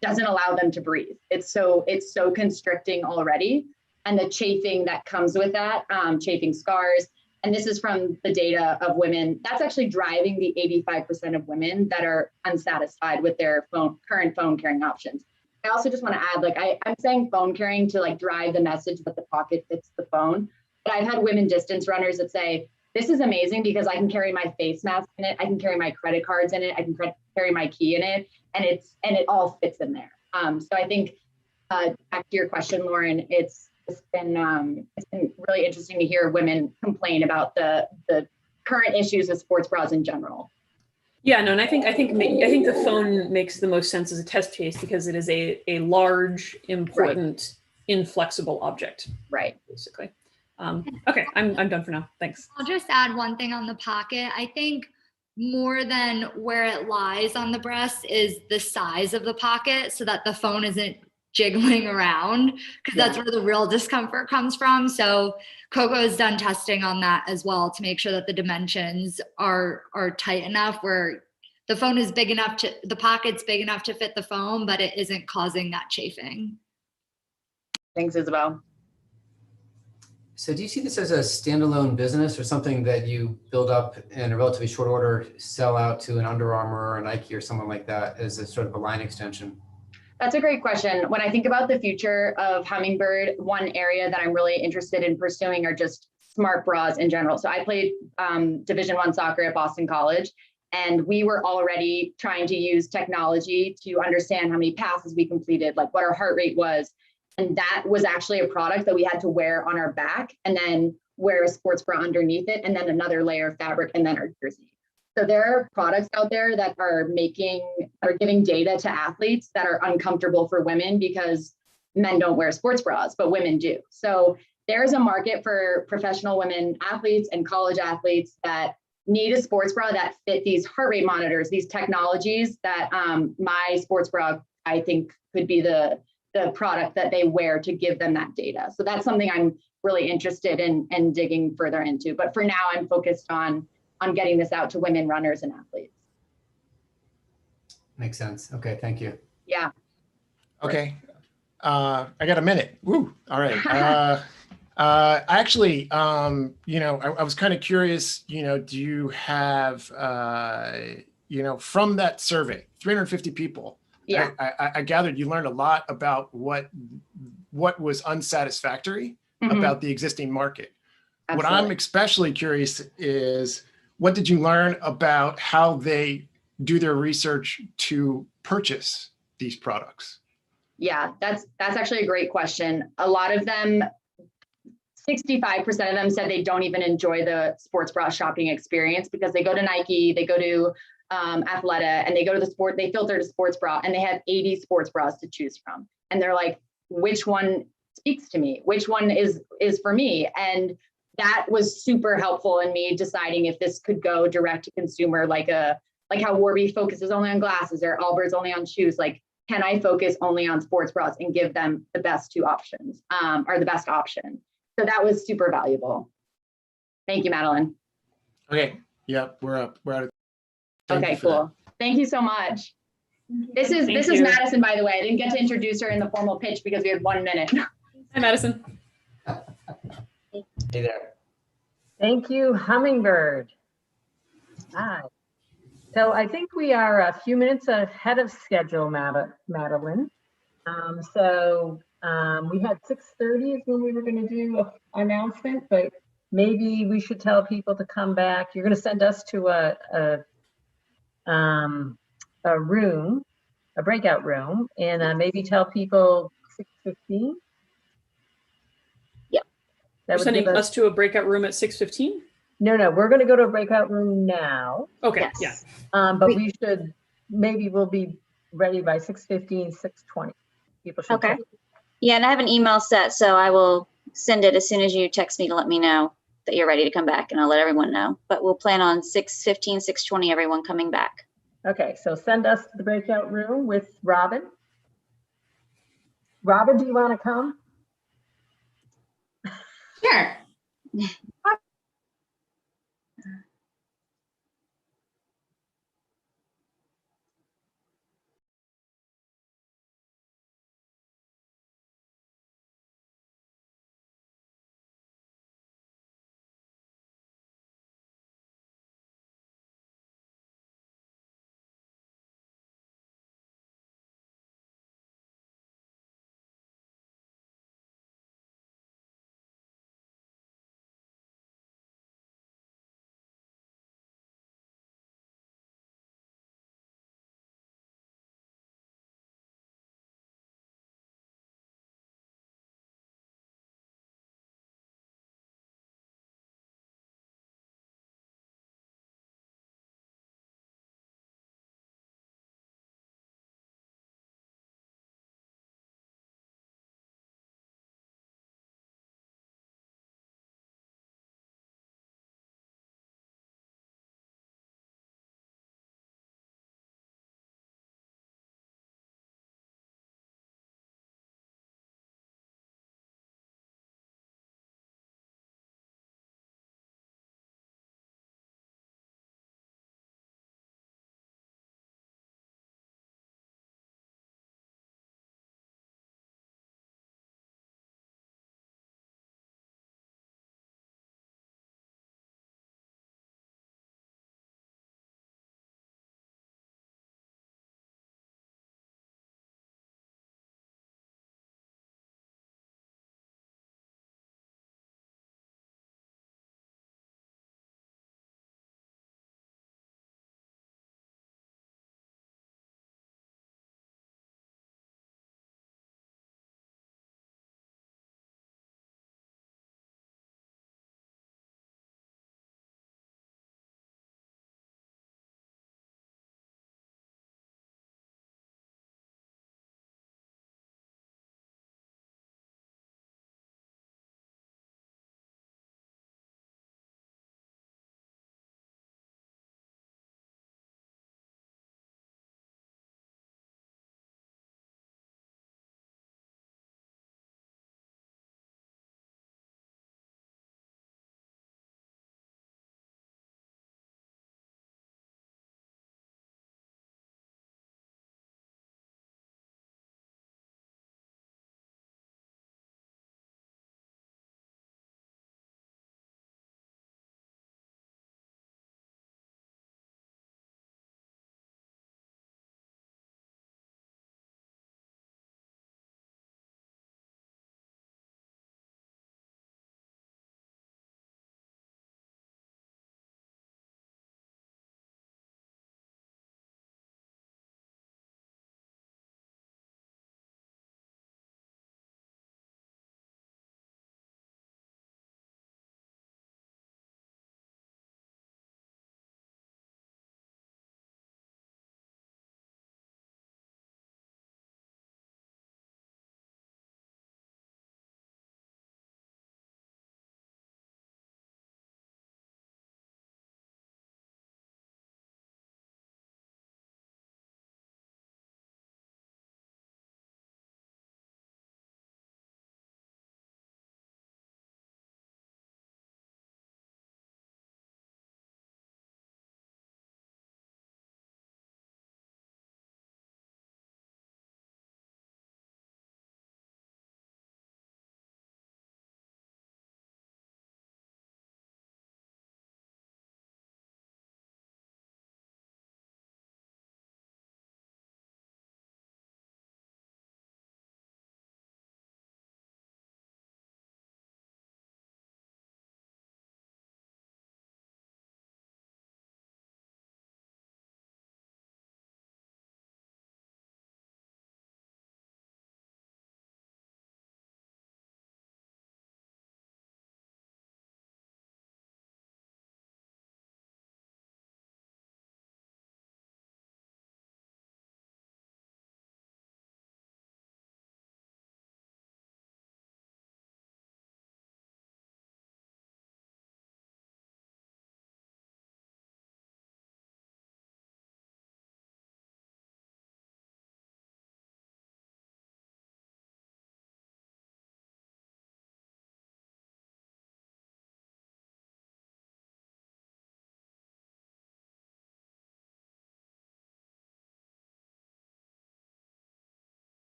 doesn't allow them to breathe. It's so constricting already. And the chafing that comes with that, chafing scars. And this is from the data of women. That's actually driving the 85% of women that are unsatisfied with their current phone carrying options. I also just want to add, like, I'm saying phone carrying to like drive the message that the pocket fits the phone. But I've had women distance runners that say, this is amazing because I can carry my face mask in it. I can carry my credit cards in it. I can carry my key in it. And it all fits in there. So I think back to your question, Lauren, it's been really interesting to hear women complain about the current issues with sports bras in general. Yeah, no, and I think the phone makes the most sense as a test case because it is a large, important, inflexible object. Right. Basically. Okay, I'm done for now. Thanks. I'll just add one thing on the pocket. I think more than where it lies on the breast is the size of the pocket so that the phone isn't jiggling around, because that's where the real discomfort comes from. So Coco has done testing on that as well to make sure that the dimensions are tight enough where the phone is big enough the pocket's big enough to fit the phone, but it isn't causing that chafing. Thanks, Isabel. So do you see this as a standalone business or something that you build up in a relatively short order, sell out to an Under Armour or a Nike or someone like that as a sort of a line extension? That's a great question. When I think about the future of Hummingbird, one area that I'm really interested in pursuing are just smart bras in general. So I played Division I soccer at Boston College, and we were already trying to use technology to understand how many passes we completed, like what our heart rate was. And that was actually a product that we had to wear on our back and then wear a sports bra underneath it, and then another layer of fabric, and then our jersey. So there are products out there that are giving data to athletes that are uncomfortable for women because men don't wear sports bras, but women do. So there's a market for professional women athletes and college athletes that need a sports bra that fit these heart rate monitors, these technologies that my sports bra, I think, could be the product that they wear to give them that data. So that's something I'm really interested in digging further into. But for now, I'm focused on getting this out to women runners and athletes. Makes sense. Okay, thank you. Yeah. Okay. I got a minute. Woo. All right. Actually, I was kind of curious, do you have, from that survey, 350 people, yeah, I gathered you learned a lot about what was unsatisfactory Mhm. about the existing market. What Absolutely. I'm especially curious is, what did you learn about how they do their research to purchase these products? Yeah, that's actually a great question. A lot of them, 65% of them said they don't even enjoy the sports bra shopping experience because they go to Nike, they go to Athleta, and they go to the sport, they filter to sports bra, and they have 80 sports bras to choose from. And they're like, which one speaks to me? Which one is for me? And that was super helpful in me deciding if this could go direct to consumer, like how Warby focuses only on glasses or Allbirds only on shoes. Like, can I focus only on sports bras and give them the best two options, or the best option? So that was super valuable. Thank you, Madeline. Okay. Yep. We're out of. Okay, cool. Thank you so much. This is Madison, by the way. I didn't get to introduce her in the formal pitch because we had 1 minute. Hi, Madison. Hey there. Thank you, Hummingbird. Hi. So I think we are a few minutes ahead of schedule, Madeline. We had 6:30 is when we were going to do an announcement, but maybe we should tell people to come back. You're going to send us to a room, a breakout room, and maybe tell people 6:15. Yep. You're sending us to a breakout room at 6:15? No, we're going to go to a breakout room now. Okay, Yes. yeah. But we'll be ready by 6:15, 6:20. People should Okay. check. Yeah, and I have an email set, so I will send it as soon as you text me to let me know that you're ready to come back, and I'll let everyone know. But we'll plan on 6:15, 6:20, everyone coming back. Okay, so send us to the breakout room with Robin. Robin, do you want to come? Sure.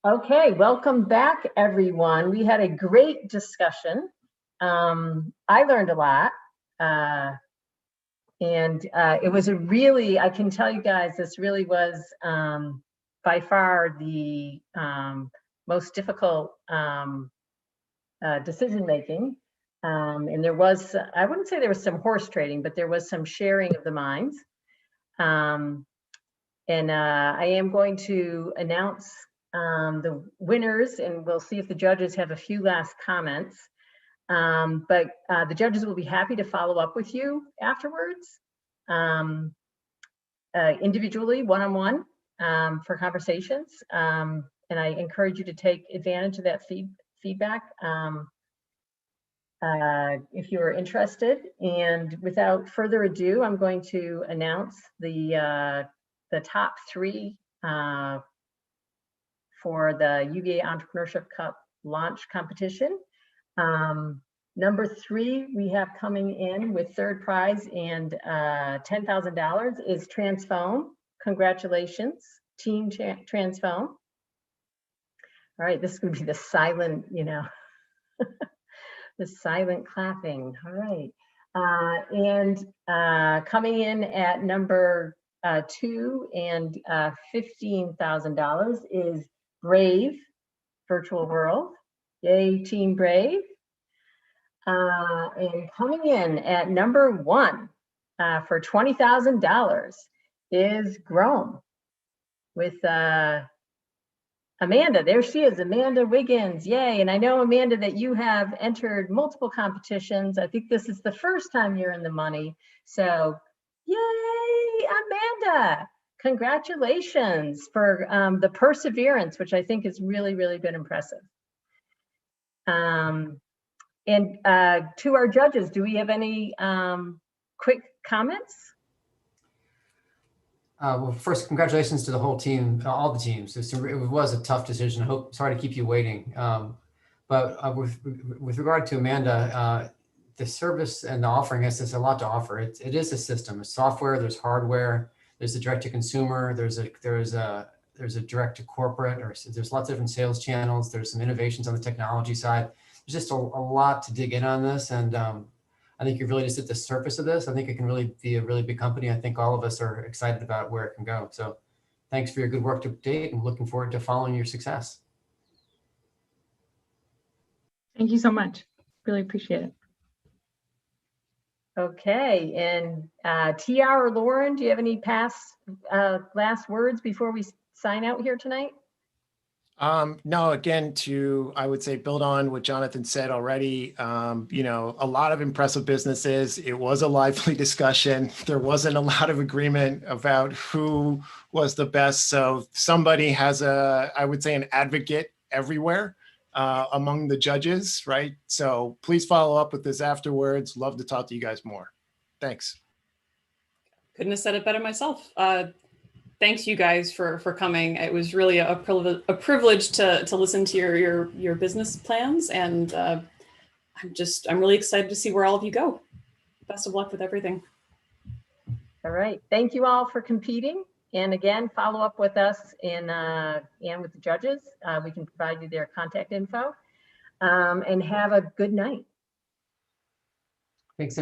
Okay, welcome back, everyone. We had a great discussion. I learned a lot. It was a really, I can tell you guys, this really was by far the most difficult decision-making. And there was, I wouldn't say there was some horse trading, but there was some sharing of the minds. I am going to announce the winners, and we'll see if the judges have a few last comments. The judges will be happy to follow up with you afterwards, individually, one-on-one, for conversations. And I encourage you to take advantage of that feedback if you are interested. And without further ado, I'm going to announce the top 3 for the UVA Entrepreneurship Cup launch competition. Number 3 we have coming in with third prize and $10,000 is Transphone. Congratulations, Team Transphone. All right, this is going to be the silent, the silent clapping. All right. Coming in at number 2 and $15,000 is Brave Virtual World. Yay, Team Brave. And coming in at number 1 for $20,000 is Grown with Amanda. There she is, Amanda Wiggins. Yay. And I know, Amanda, that you have entered multiple competitions. I think this is the first time you're in the money. So yay, Amanda. Congratulations for the perseverance, which I think has really, really been impressive. And to our judges, do we have any quick comments? Well, first, congratulations to the whole team, all the teams. It was a tough decision. Sorry to keep you waiting. With regard to Amanda, the service and the offering has a lot to offer. It is a system. It's software. There's hardware. There's a direct to consumer. There's a direct to corporate. Or there's lots of different sales channels. There's some innovations on the technology side. There's just a lot to dig in on this, and I think you've really just at the surface of this. I think it can really be a really big company. I think all of us are excited about where it can go. So thanks for your good work to date, and looking forward to following your success. Thank you so much. Really appreciate it. Okay, and TR or Lauren, do you have any last words before we sign out here tonight? No, again, I would say build on what Jonathan said already. A lot of impressive businesses. It was a lively discussion. There wasn't a lot of agreement about who was the best. So somebody has I would say, an advocate everywhere among the judges, right? So please follow up with this afterwards. Love to talk to you guys more. Thanks. Couldn't have said it better myself. Thanks you guys for coming. It was really a privilege to listen to your business plans, and I'm really excited to see where all of you go. Best of luck with everything. All right, thank you all for competing, and again, follow up with us and with the judges. We can provide you their contact info, and have a good night. Thanks.